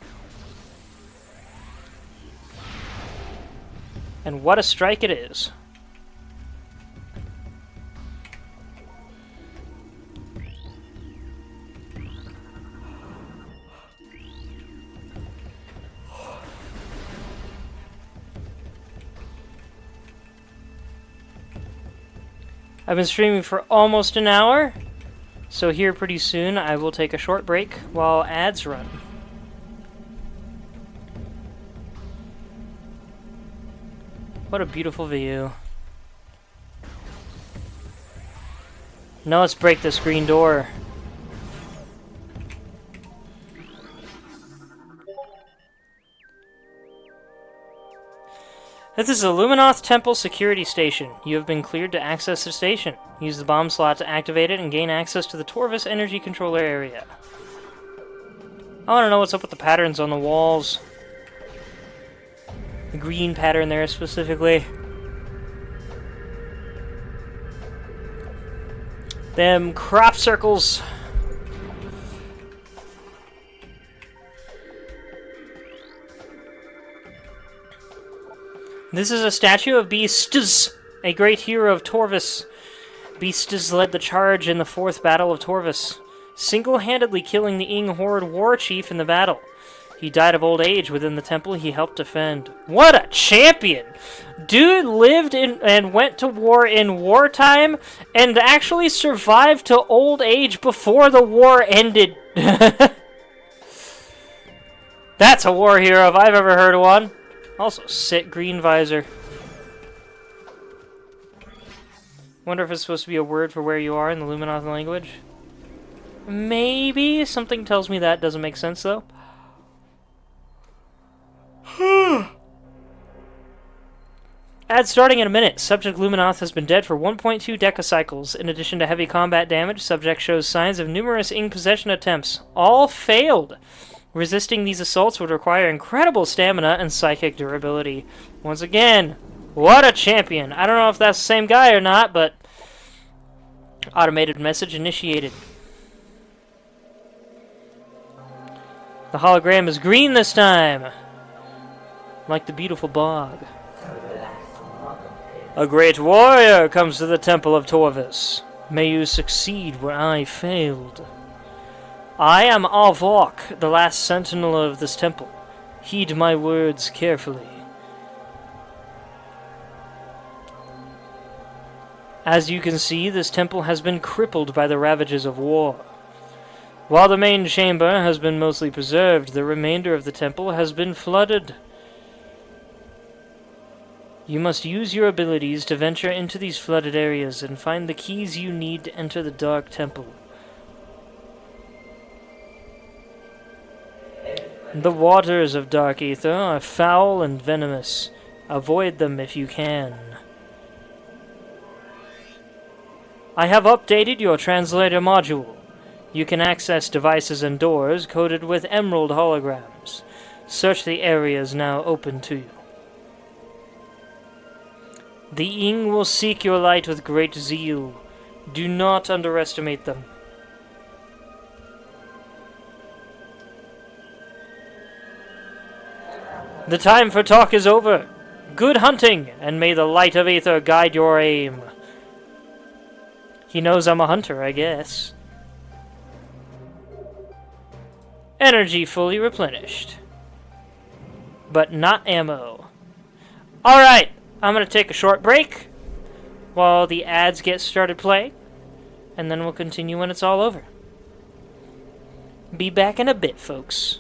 And what a strike it is. I've been streaming for almost an hour, so here pretty soon I will take a short break while ads run. What a beautiful view. Now let's break this green door. This is a Luminoth Temple security station. You have been cleared to access the station. Use the bomb slot to activate it and gain access to the Torvus energy controller area. I want to know what's up with the patterns on the walls. The green pattern there specifically. Them crop circles. This is a statue of Beastes, a great hero of Torvis. Beastes led the charge in the 4th Battle of Torvis, single-handedly killing the Ing Horde war chief in the battle. He died of old age within the temple he helped defend. What a champion! Dude lived in and went to war in wartime and actually survived to old age before the war ended. That's a war hero if I've ever heard of one. Also, sit green visor. Wonder if it's supposed to be a word for where you are in the Luminoth language. Maybe. Something tells me that doesn't make sense, though. Ad starting in a minute. Subject Luminoth has been dead for 1.2 decacycles. In addition to heavy combat damage, subject shows signs of numerous Ing possession attempts. All failed. Resisting these assaults would require incredible stamina and psychic durability. Once again, what a champion. I don't know if that's the same guy or not, but... Automated message initiated. The hologram is green this time. Like the beautiful bog. A great warrior comes to the Temple of Torvis. May you succeed where I failed. I am Arvok, the last sentinel of this temple. Heed my words carefully. As you can see, this temple has been crippled by the ravages of war. While the main chamber has been mostly preserved, the remainder of the temple has been flooded. You must use your abilities to venture into these flooded areas and find the keys you need to enter the Dark Temple. The waters of Dark Aether are foul and venomous. Avoid them if you can. I have updated your translator module. You can access devices and doors coded with emerald holograms. Search the areas now open to you. The Ing will seek your light with great zeal. Do not underestimate them. The time for talk is over. Good hunting, and may the light of Aether guide your aim. He knows I'm a hunter, I guess. Energy fully replenished. But not ammo. Alright, I'm going to take a short break while the ads get started playing, and then we'll continue when it's all over. Be back in a bit, folks.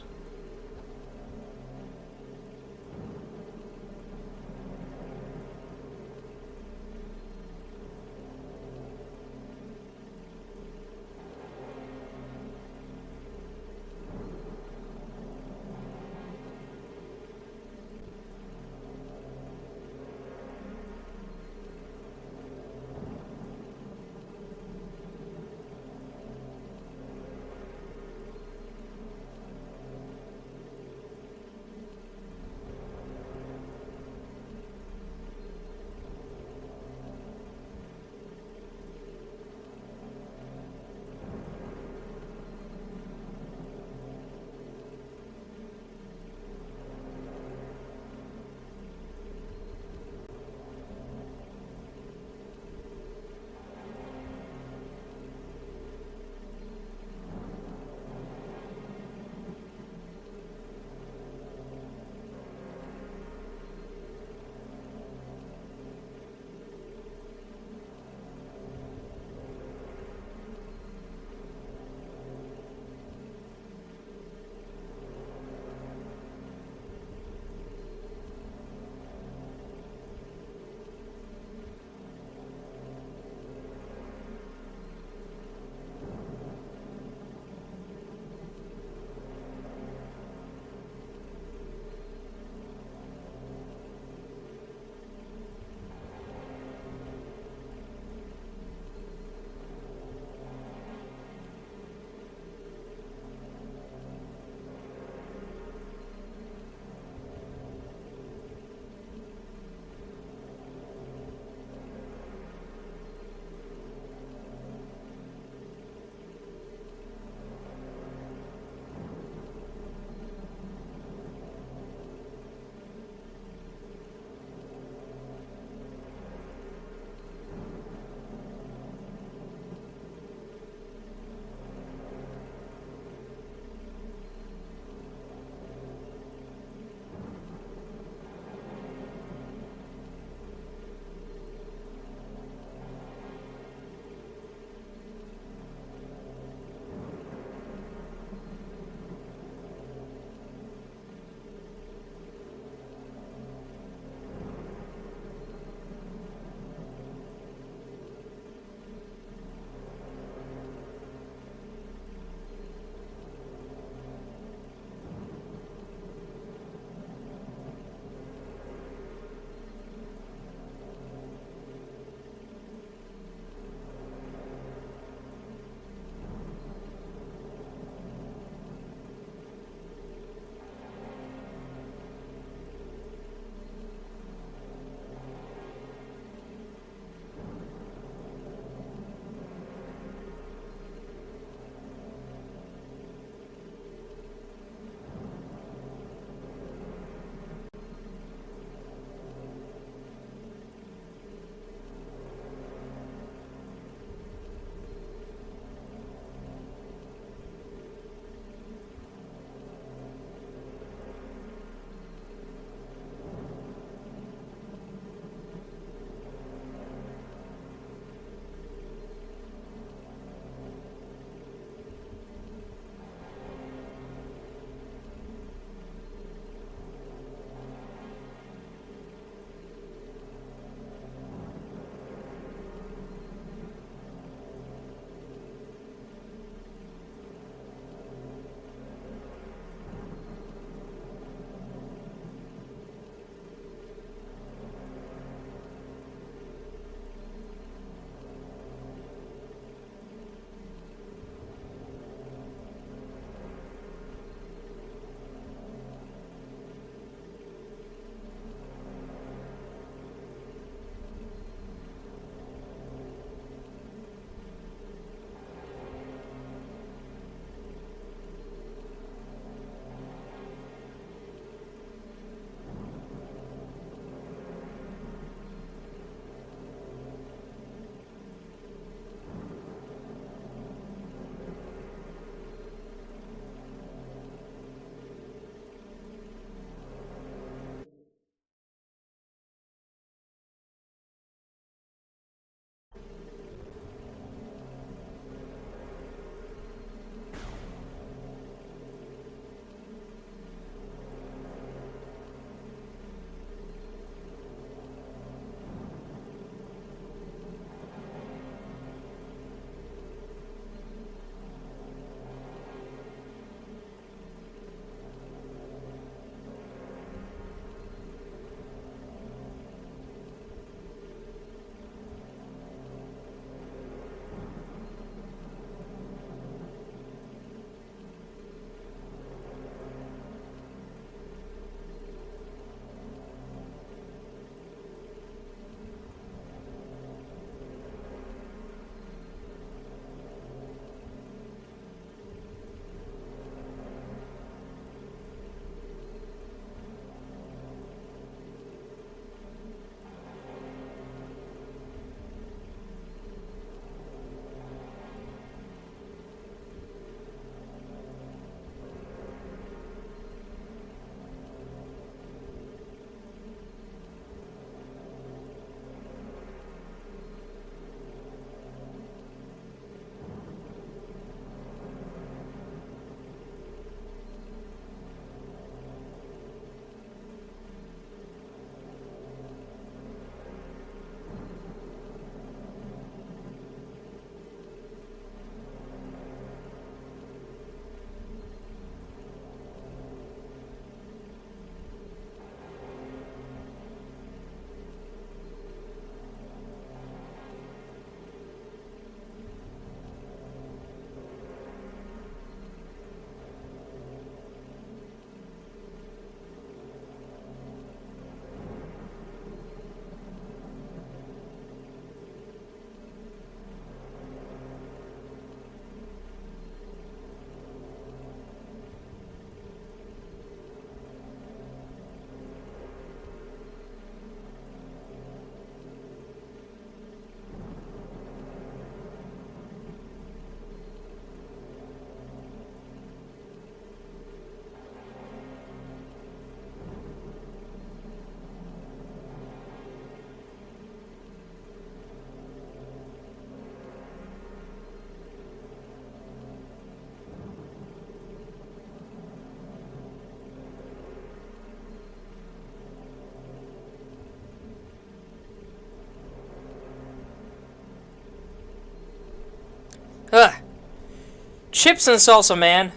Chips and salsa, man.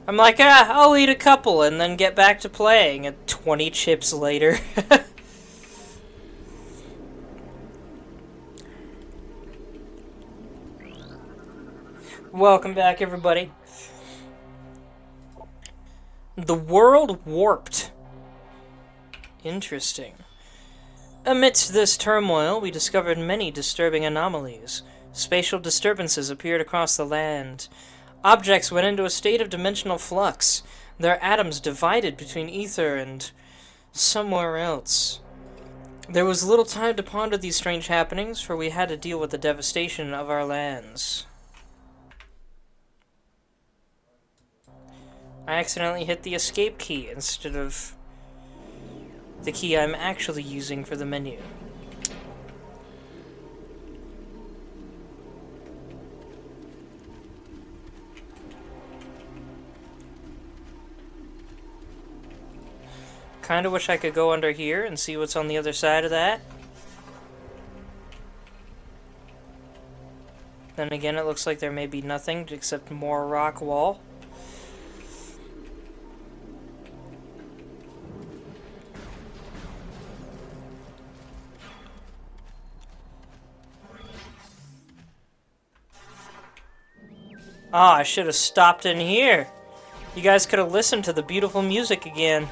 I'm like, I'll eat a couple and then get back to playing. And 20 chips later. Welcome back, everybody. The world warped. Interesting. Amidst this turmoil, we discovered many disturbing anomalies. Spatial disturbances appeared across the land. Objects went into a state of dimensional flux. Their atoms divided between ether and somewhere else. There was little time to ponder these strange happenings, for we had to deal with the devastation of our lands. I accidentally hit the escape key instead of the key I'm actually using for the menu. Kinda wish I could go under here and see what's on the other side of that. Then again, it looks like there may be nothing except more rock wall. Ah, I should have stopped in here. You guys could have listened to the beautiful music again.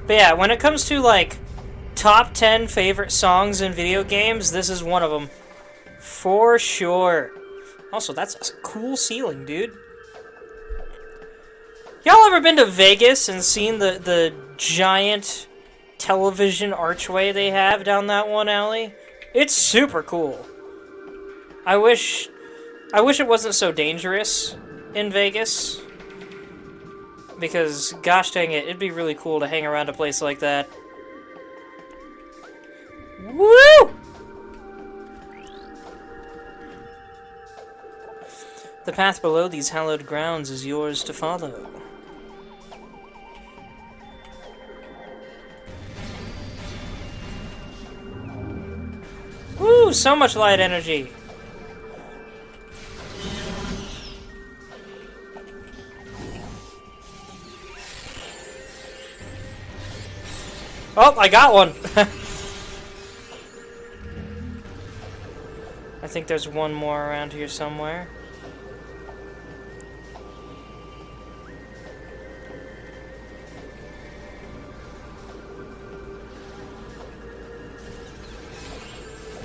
But yeah, when it comes to, like, top 10 favorite songs in video games, this is one of them. For sure. Also, that's a cool ceiling, dude. Y'all ever been to Vegas and seen the giant television archway they have down that one alley? It's super cool. I wish it wasn't so dangerous in Vegas. Because, gosh dang it, it'd be really cool to hang around a place like that. Woo! The path below these hallowed grounds is yours to follow. Woo! So much light energy! Oh, I got one! I think there's one more around here somewhere.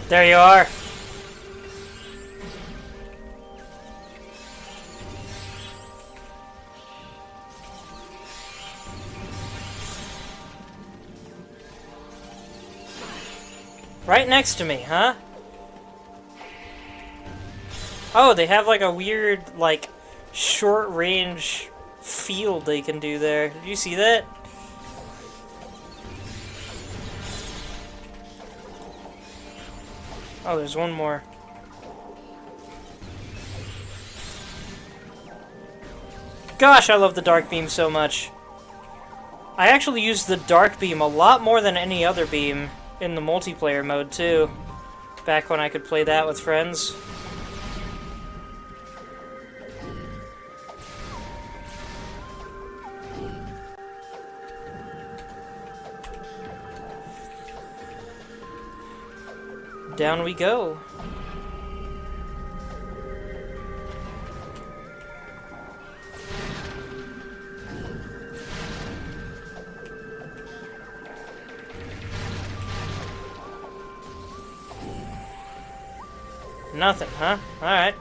There you are! Right next to me, huh? Oh, they have like a weird, like, short-range field they can do there. Did you see that? Oh, there's one more. Gosh, I love the dark beam so much. I actually use the dark beam a lot more than any other beam in the multiplayer mode, too. Back when I could play that with friends. Down we go. Nothing, huh? Alright.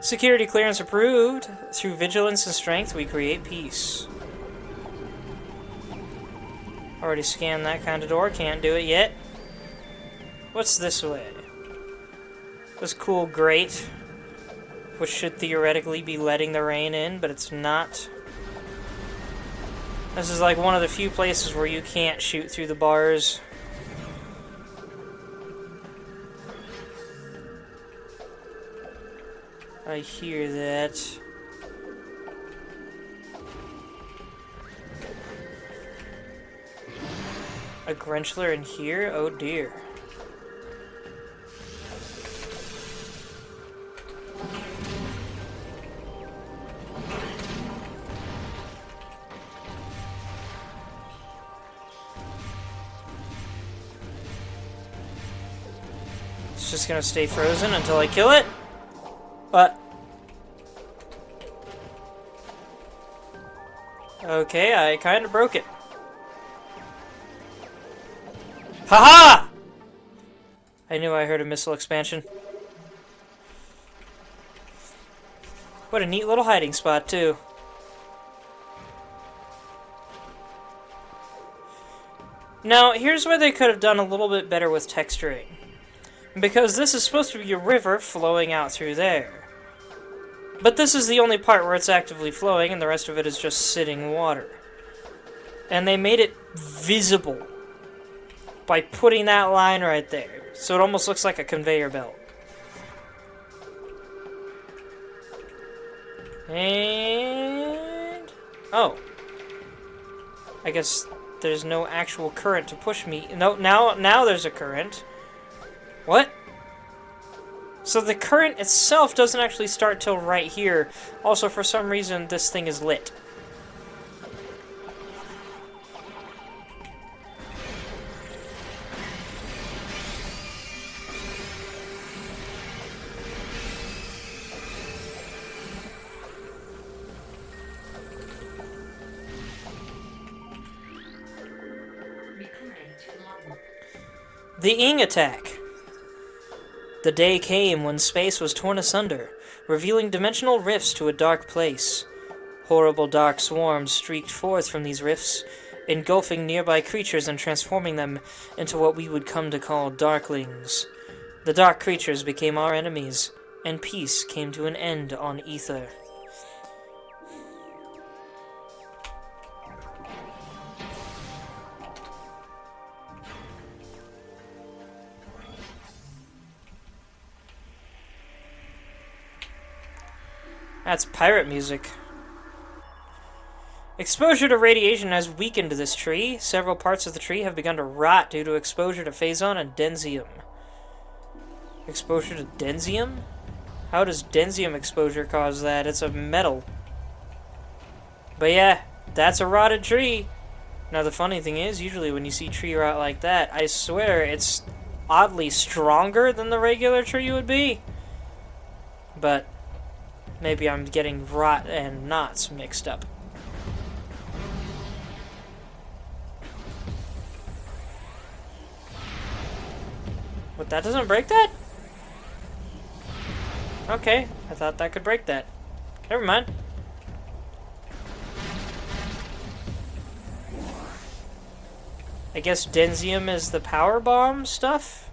Security clearance approved. Through vigilance and strength, we create peace. Already scanned that kind of door. Can't do it yet. What's this way? This cool grate, which should theoretically be letting the rain in, but it's not. This is like one of the few places where you can't shoot through the bars. I hear that. A Grenchler in here? Oh dear. It's just gonna stay frozen until I kill it? But... okay, I kinda broke it. Haha! I knew I heard a missile expansion. What a neat little hiding spot, too. Now, here's where they could have done a little bit better with texturing. Because this is supposed to be a river flowing out through there. But this is the only part where it's actively flowing, and the rest of it is just sitting water. And they made it visible by putting that line right there. So it almost looks like a conveyor belt. And... oh. I guess there's no actual current to push me. No, now there's a current. What? So the current itself doesn't actually start till right here. Also, for some reason, this thing is lit. The Ing attack. The day came when space was torn asunder, revealing dimensional rifts to a dark place. Horrible dark swarms streaked forth from these rifts, engulfing nearby creatures and transforming them into what we would come to call darklings. The dark creatures became our enemies, and peace came to an end on Ether. That's pirate music. Exposure to radiation has weakened this tree. Several parts of the tree have begun to rot due to exposure to phazon and densium. Exposure to densium? How does densium exposure cause that? It's a metal. But yeah, that's a rotted tree. Now the funny thing is, usually when you see tree rot like that, I swear it's oddly stronger than the regular tree would be. But maybe I'm getting rot and knots mixed up. But that doesn't break that? Okay, I thought that could break that. Never mind. I guess densium is the power bomb stuff?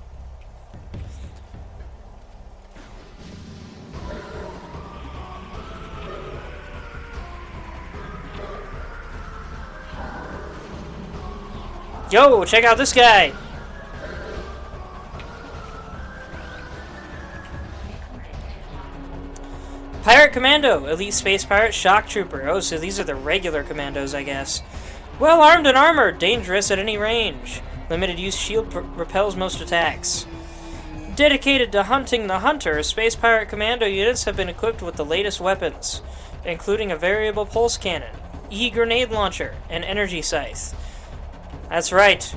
Yo, check out this guy! Pirate Commando, Elite Space Pirate, Shock Trooper. Oh, so these are the regular commandos, I guess. Well armed and armored, dangerous at any range. Limited use shield repels most attacks. Dedicated to hunting the hunter, Space Pirate Commando units have been equipped with the latest weapons, including a variable pulse cannon, E-grenade launcher, and energy scythe. That's right.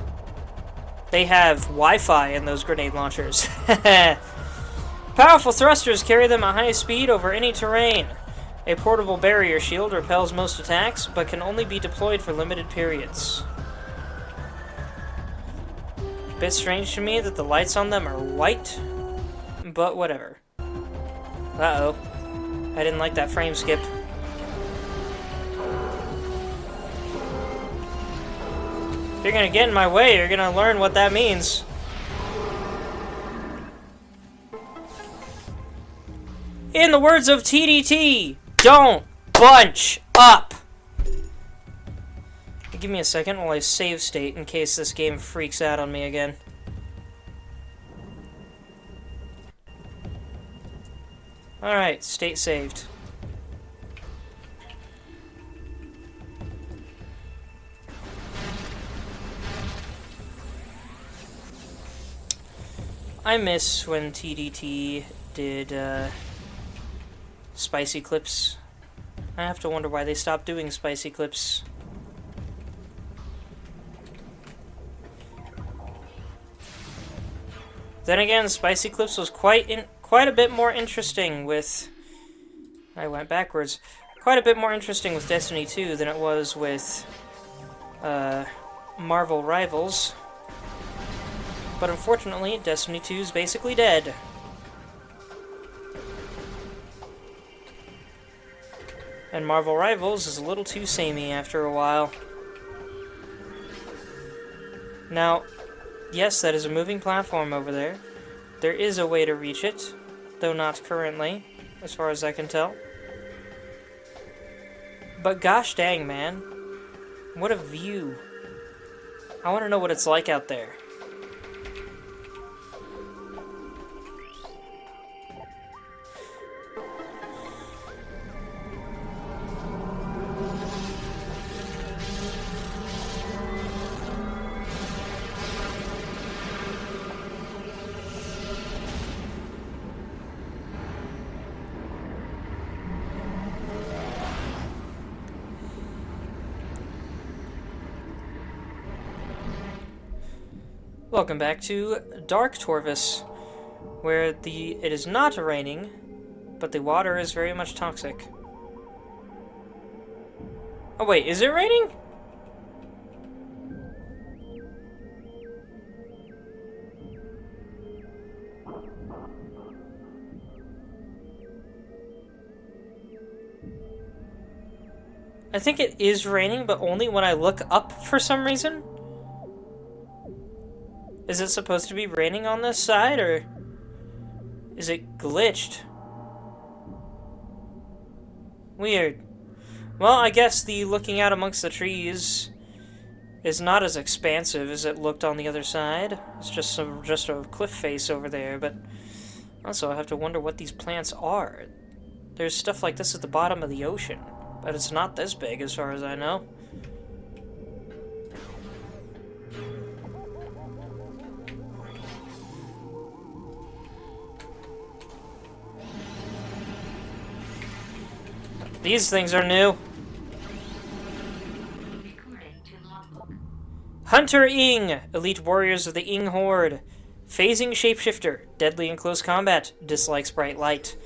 They have Wi-Fi in those grenade launchers. Powerful thrusters carry them at high speed over any terrain. A portable barrier shield repels most attacks, but can only be deployed for limited periods. Bit strange to me that the lights on them are white, but whatever. Uh-oh. I didn't like that frame skip. If you're gonna get in my way, you're gonna learn what that means. In the words of TDT, don't bunch up! Give me a second while I save state in case this game freaks out on me again. Alright, state saved. I miss when TDT did spicy clips. I have to wonder why they stopped doing spicy clips. Then again, spicy clips was quite a bit more interesting with... I went backwards. Quite a bit more interesting with Destiny 2 than it was with Marvel Rivals. But unfortunately, Destiny 2 is basically dead. And Marvel Rivals is a little too samey after a while. Now, yes, that is a moving platform over there. There is a way to reach it, though not currently, as far as I can tell. But gosh dang, man. What a view. I want to know what it's like out there. Welcome back to Dark Torvus, where it is not raining, but the water is very much toxic. Oh wait, is it raining? I think it is raining, but only when I look up for some reason. Is it supposed to be raining on this side, or is it glitched? Weird. Well, I guess the looking out amongst the trees is not as expansive as it looked on the other side. It's just a cliff face over there, but also I have to wonder what these plants are. There's stuff like this at the bottom of the ocean, but it's not this big as far as I know. These things are new. Hunter Ing! Elite warriors of the Ing Horde. Phasing shapeshifter. Deadly in close combat. Dislikes bright light.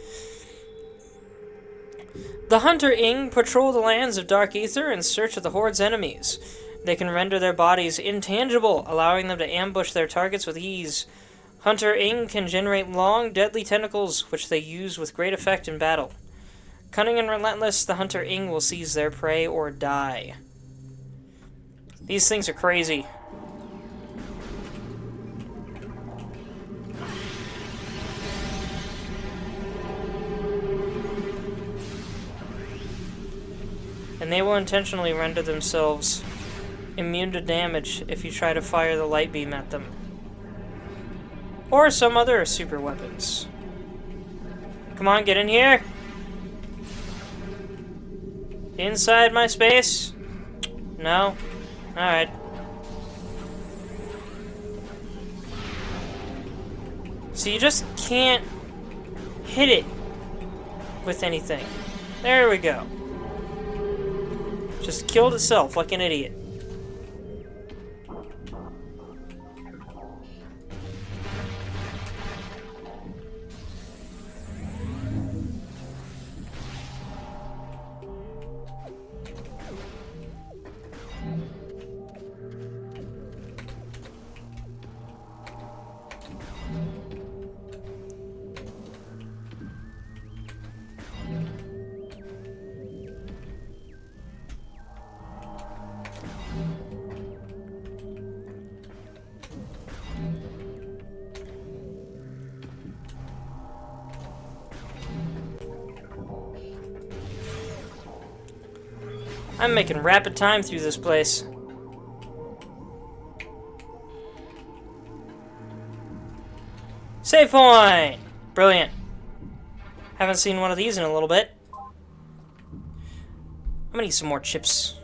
The Hunter Ing patrol the lands of Dark Aether in search of the Horde's enemies. They can render their bodies intangible, allowing them to ambush their targets with ease. Hunter Ing can generate long, deadly tentacles, which they use with great effect in battle. Cunning and relentless, the Hunter Ing will seize their prey or die. These things are crazy. And they will intentionally render themselves immune to damage if you try to fire the light beam at them. Or some other super weapons. Come on, get in here! Inside my space? No? Alright. So you just can't hit it with anything. There we go. Just killed itself like an idiot. I'm making rapid time through this place. Save point! Brilliant. Haven't seen one of these in a little bit. I'm gonna need some more chips.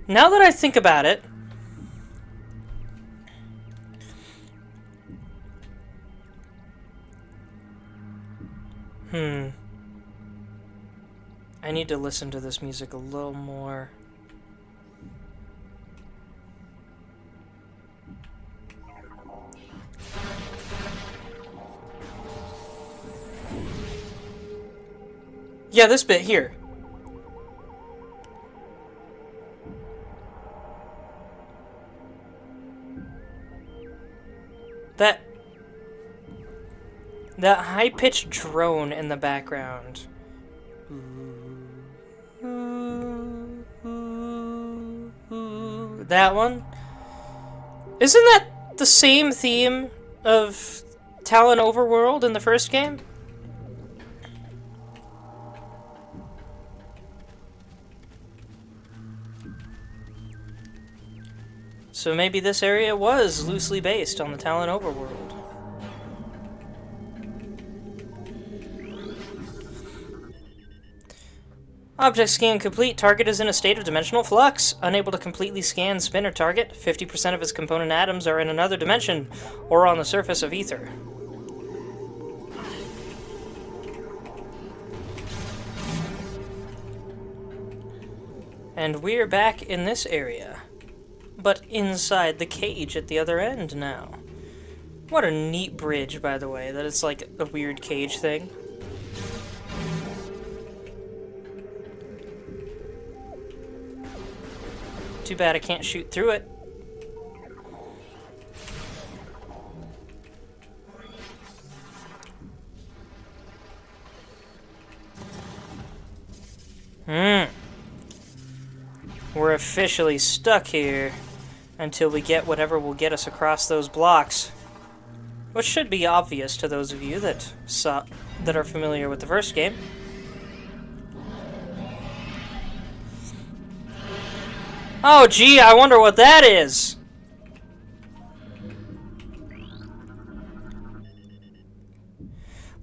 Now that I think about it, I need to listen to this music a little more. Yeah, this bit here. That high-pitched drone in the background. That one? Isn't that the same theme of Talon Overworld in the first game? So maybe this area was loosely based on the Talon Overworld. Object scan complete. Target is in a state of dimensional flux. Unable to completely scan spinner target. 50% of its component atoms are in another dimension, or on the surface of ether. And we're back in this area. But inside the cage at the other end now. What a neat bridge, by the way, that it's like a weird cage thing. Too bad I can't shoot through it. We're officially stuck here until we get whatever will get us across those blocks. Which should be obvious to those of you that are familiar with the first game. Oh gee, I wonder what that is!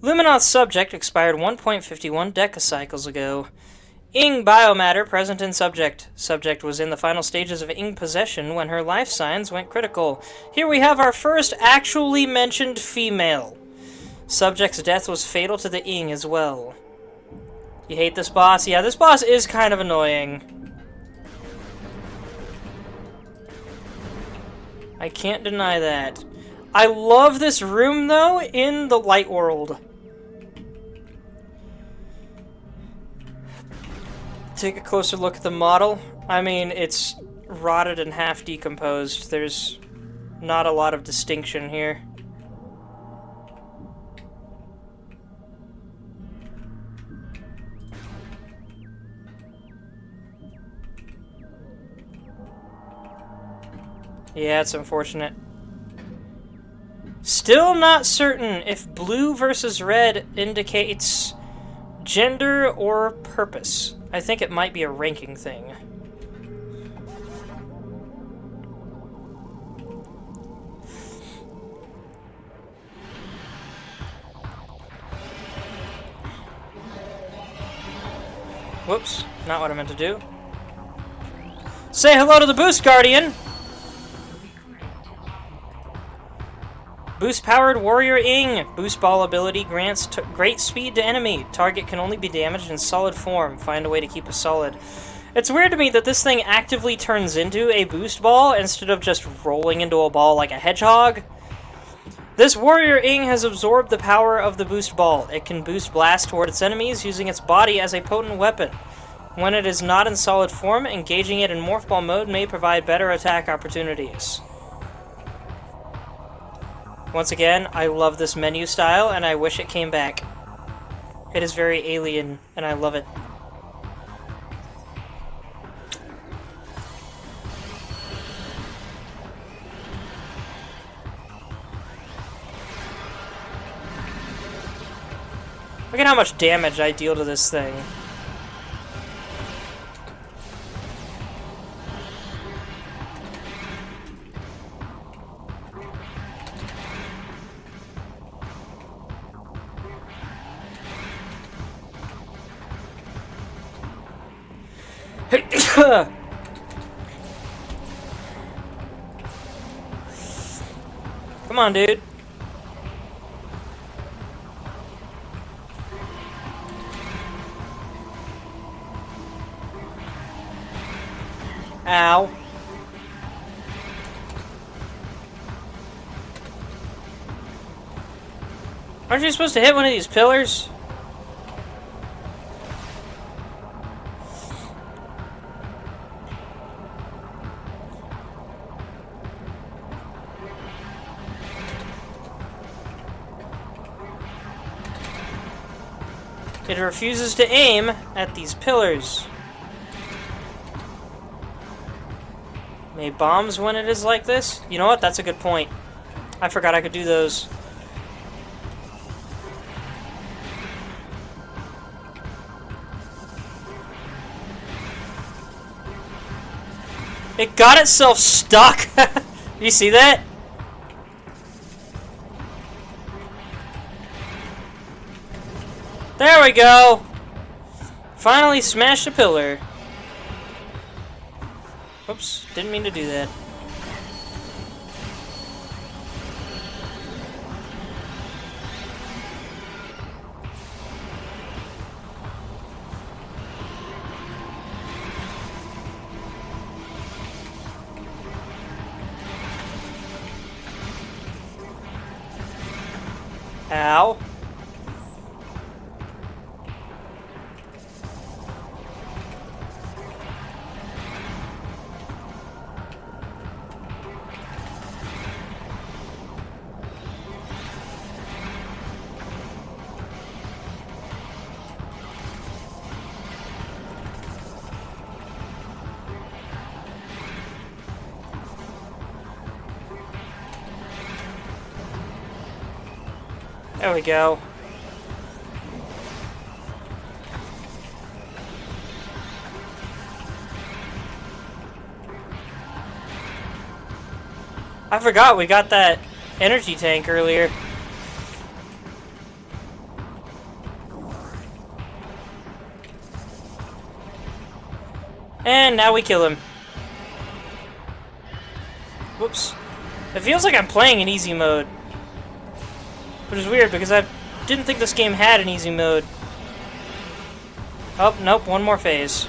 Luminoth's subject expired 1.51 decacycles ago. Ing biomatter present in subject. Subject was in the final stages of Ing possession when her life signs went critical. Here we have our first actually mentioned female. Subject's death was fatal to the Ing as well. You hate this boss? Yeah, this boss is kind of annoying. I can't deny that. I love this room, though, in the light world. Take a closer look at the model. I mean, it's rotted and half decomposed. There's not a lot of distinction here. Yeah, it's unfortunate. Still not certain if blue versus red indicates gender or purpose. I think it might be a ranking thing. Whoops, not what I meant to do. Say hello to the Boost Guardian! Boost-powered Warrior Ing. Boost Ball ability grants great speed to enemy. Target can only be damaged in solid form. Find a way to keep it solid. It's weird to me that this thing actively turns into a Boost Ball instead of just rolling into a ball like a hedgehog. This Warrior Ing has absorbed the power of the Boost Ball. It can boost blast toward its enemies using its body as a potent weapon. When it is not in solid form, engaging it in Morph Ball mode may provide better attack opportunities. Once again, I love this menu style, and I wish it came back. It is very alien, and I love it. Look at how much damage I deal to this thing. Come on, dude. Ow. Aren't you supposed to hit one of these pillars? It refuses to aim at these pillars. May bombs when it is like this? You know what? That's a good point. I forgot I could do those. It got itself stuck! You see that? There we go! Finally smashed a pillar. Oops, didn't mean to do that. Ow. There we go. I forgot we got that energy tank earlier. And now we kill him. Whoops. It feels like I'm playing in easy mode. Which is weird because I didn't think this game had an easy mode. Oh, nope, one more phase.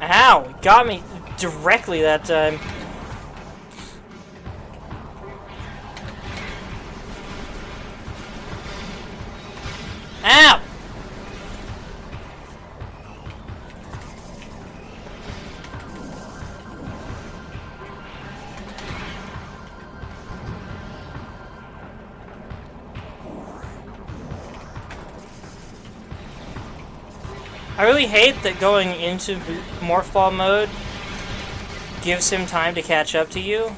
Ow! It got me directly that time. Ow! I really hate that going into Morph Ball mode gives him time to catch up to you.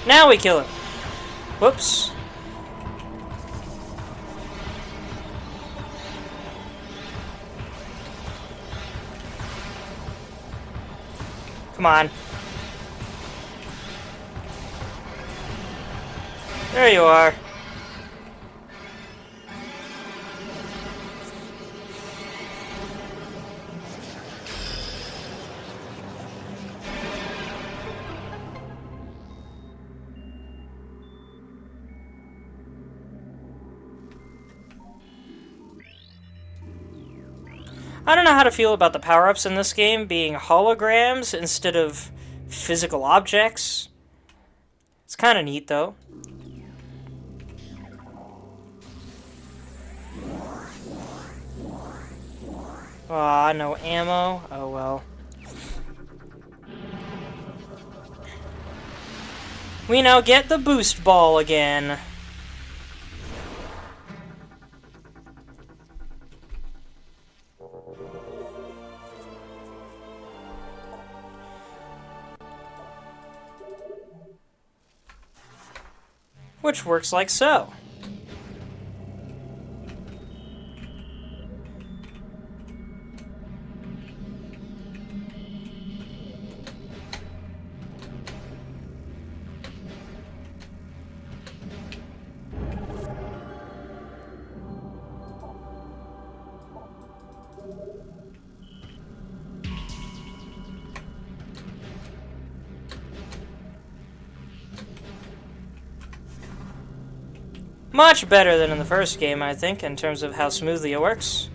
Now we kill him. Whoops. Come on. There you are. I don't know how to feel about the power-ups in this game being holograms instead of physical objects. It's kind of neat, though. Aw, no ammo. Oh well. We now get the boost ball again. which works like so. Much better than in the first game, I think, in terms of how smoothly it works.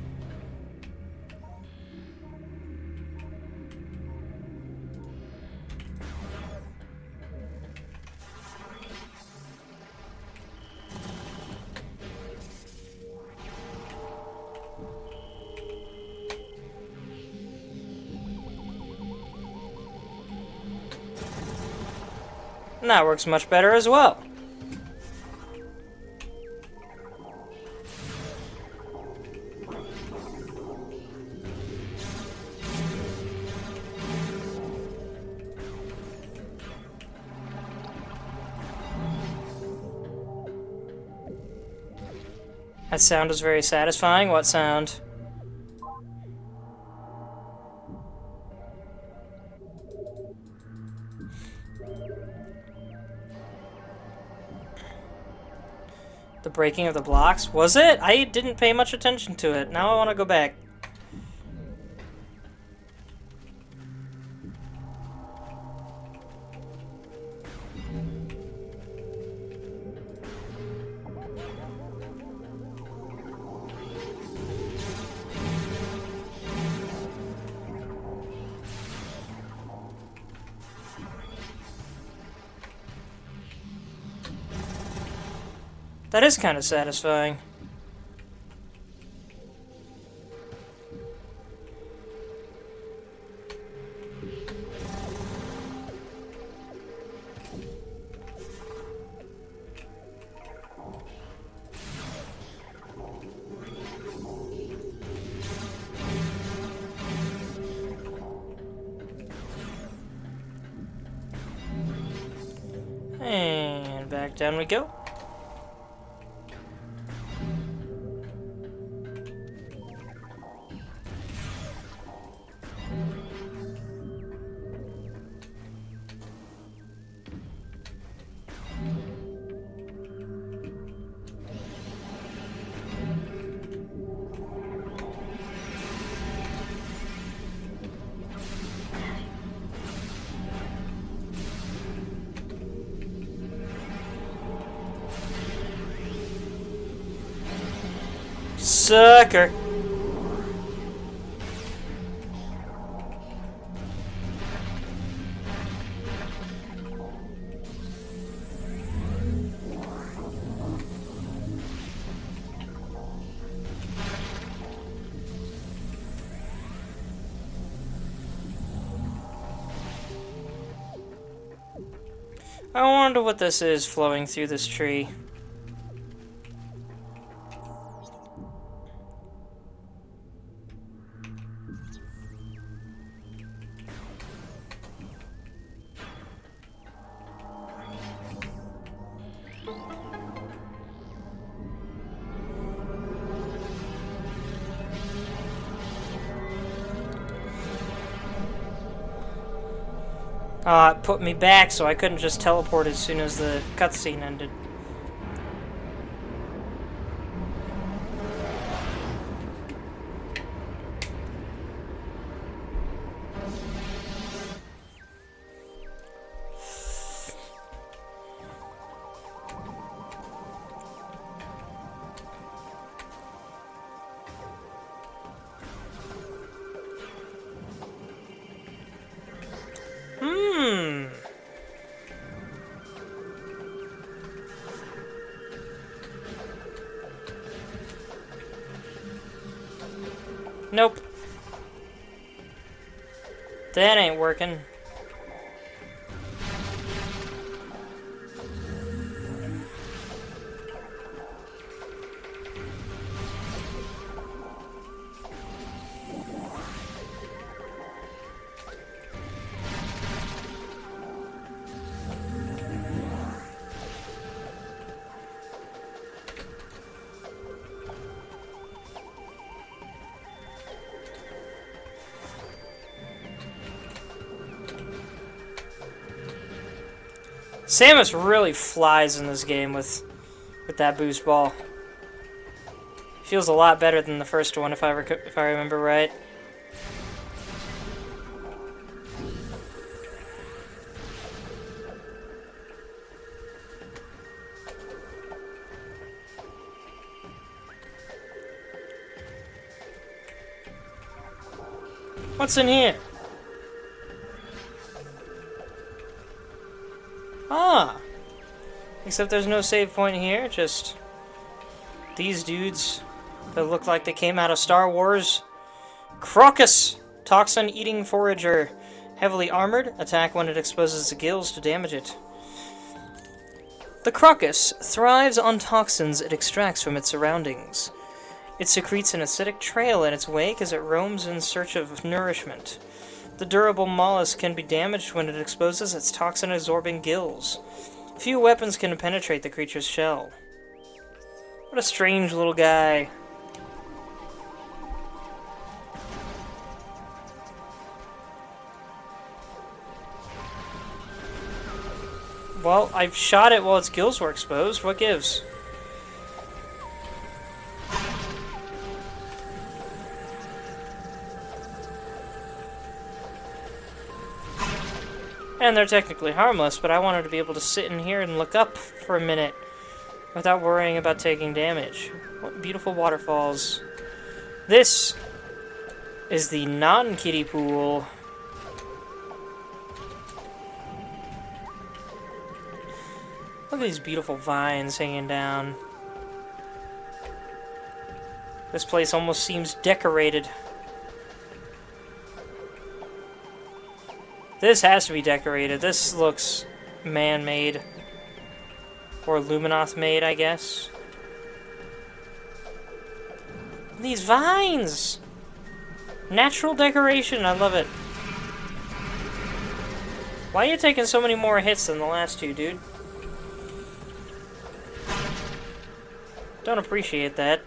And that works much better as well. That sound was very satisfying. What sound? The breaking of the blocks? Was it? I didn't pay much attention to it. Now I want to go back. That is kind of satisfying. And back down we go. Sucker. I wonder what this is flowing through this tree. It put me back, so I couldn't just teleport as soon as the cutscene ended. Nope. That ain't working. Samus really flies in this game with that boost ball. Feels a lot better than the first one, if I remember right. What's in here? Ah! Except there's no save point here, just these dudes that look like they came out of Star Wars. Crocus! Toxin-eating forager. Heavily armored, attack when it exposes the gills to damage it. The crocus thrives on toxins it extracts from its surroundings. It secretes an acidic trail in its wake as it roams in search of nourishment. The durable mollusk can be damaged when it exposes its toxin-absorbing gills. Few weapons can penetrate the creature's shell. What a strange little guy. Well, I've shot it while its gills were exposed. What gives? And they're technically harmless, but I wanted to be able to sit in here and look up for a minute without worrying about taking damage. What beautiful waterfalls. This is the non-kiddie pool. Look at these beautiful vines hanging down. This place almost seems decorated. This has to be decorated. This looks man-made. Or Luminoth-made, I guess. These vines! Natural decoration, I love it. Why are you taking so many more hits than the last two, dude? Don't appreciate that.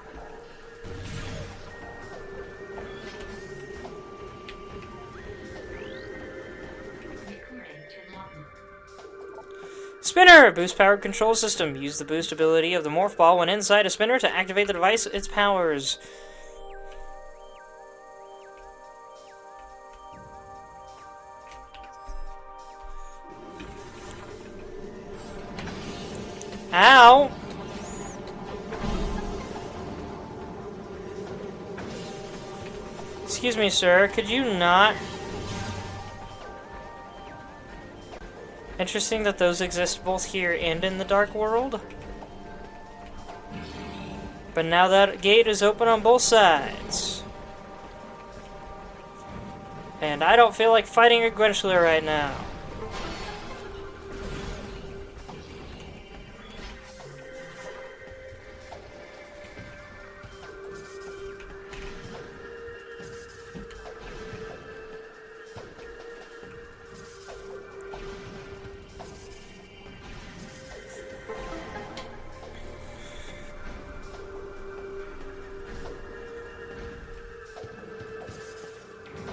Spinner! Boost powered control system. Use the boost ability of the morph ball when inside a spinner to activate the device its powers. Ow! Excuse me, sir. Could you not? Interesting that those exist both here and in the Dark World. But now that gate is open on both sides. And I don't feel like fighting a Gwenchler right now.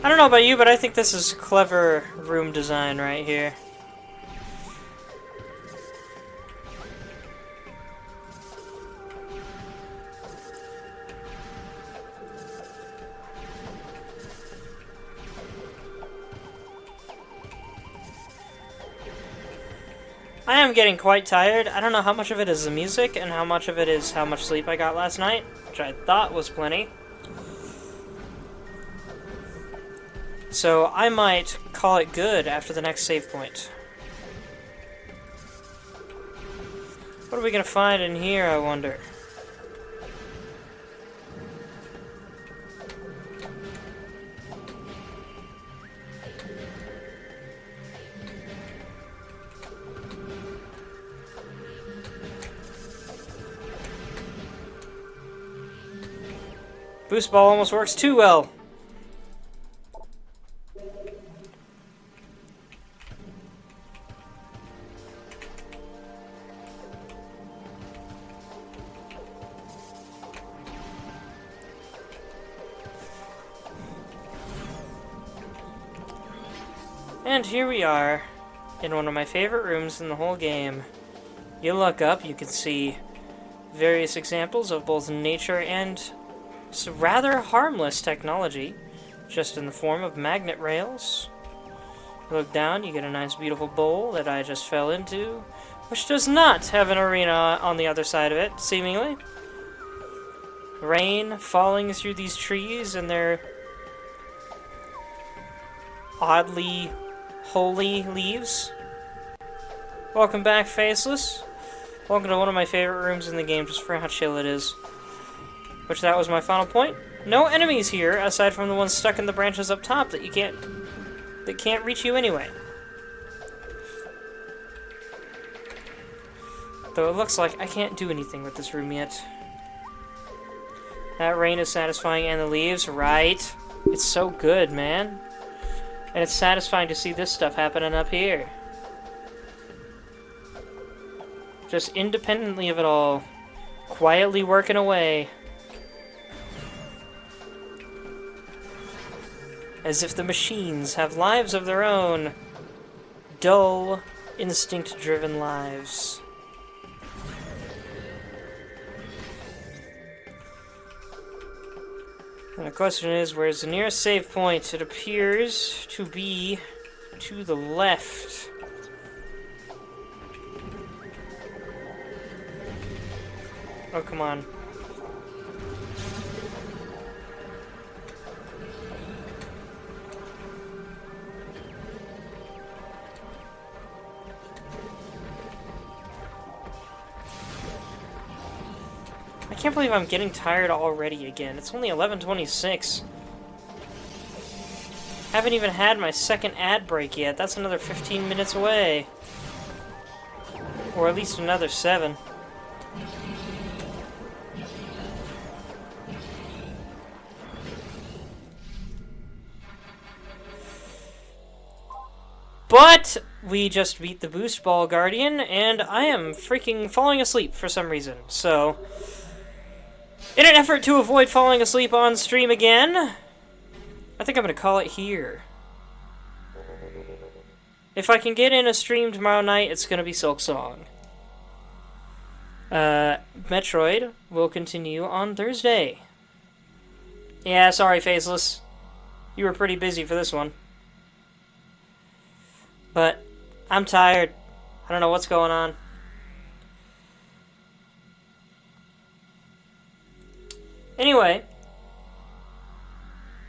I don't know about you, but I think this is clever room design right here. I am getting quite tired. I don't know how much of it is the music and how much of it is how much sleep I got last night, which I thought was plenty. So I might call it good after the next save point. What are we gonna find in here, I wonder? Boost ball almost works too well. And here we are. in one of my favorite rooms in the whole game. You look up, you can see various examples of both nature and some rather harmless technology, just in the form of magnet rails. You look down, you get a nice beautiful bowl that I just fell into, which does not have an arena on the other side of it, seemingly. Rain falling through these trees and their oddly holy leaves. Welcome back, Faceless. Welcome to one of my favorite rooms in the game, just for how chill it is. Which, that was my final point. No enemies here, aside from the ones stuck in the branches up top that can't reach you anyway. Though it looks like I can't do anything with this room yet. That rain is satisfying, and the leaves, right? It's so good, man. And it's satisfying to see this stuff happening up here. Just independently of it all. Quietly working away. As if the machines have lives of their own. Dull, instinct-driven lives. And the question is, where's the nearest save point? It appears to be to the left. Oh, come on. I can't believe I'm getting tired already again. It's only 11:26. Haven't even had my second ad break yet. That's another 15 minutes away. Or at least another 7. But we just beat the Boost Ball Guardian, and I am freaking falling asleep for some reason. So, in an effort to avoid falling asleep on stream again, I think I'm going to call it here. If I can get in a stream tomorrow night, it's going to be Silksong. Metroid will continue on Thursday. Yeah, sorry, Faceless. You were pretty busy for this one. But I'm tired. I don't know what's going on. Anyway,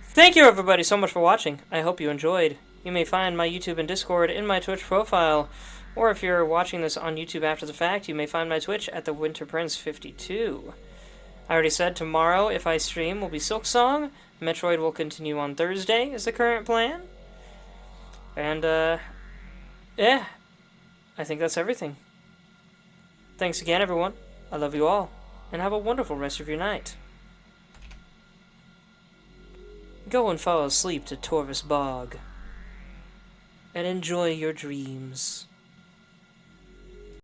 thank you everybody so much for watching. I hope you enjoyed. You may find my YouTube and Discord in my Twitch profile, or if you're watching this on YouTube after the fact, you may find my Twitch at the WinterPrince52. I already said tomorrow, if I stream, will be Silksong. Metroid will continue on Thursday, is the current plan. And, yeah, I think that's everything. Thanks again, everyone. I love you all, and have a wonderful rest of your night. Go and fall asleep to Torvus Bog, and enjoy your dreams.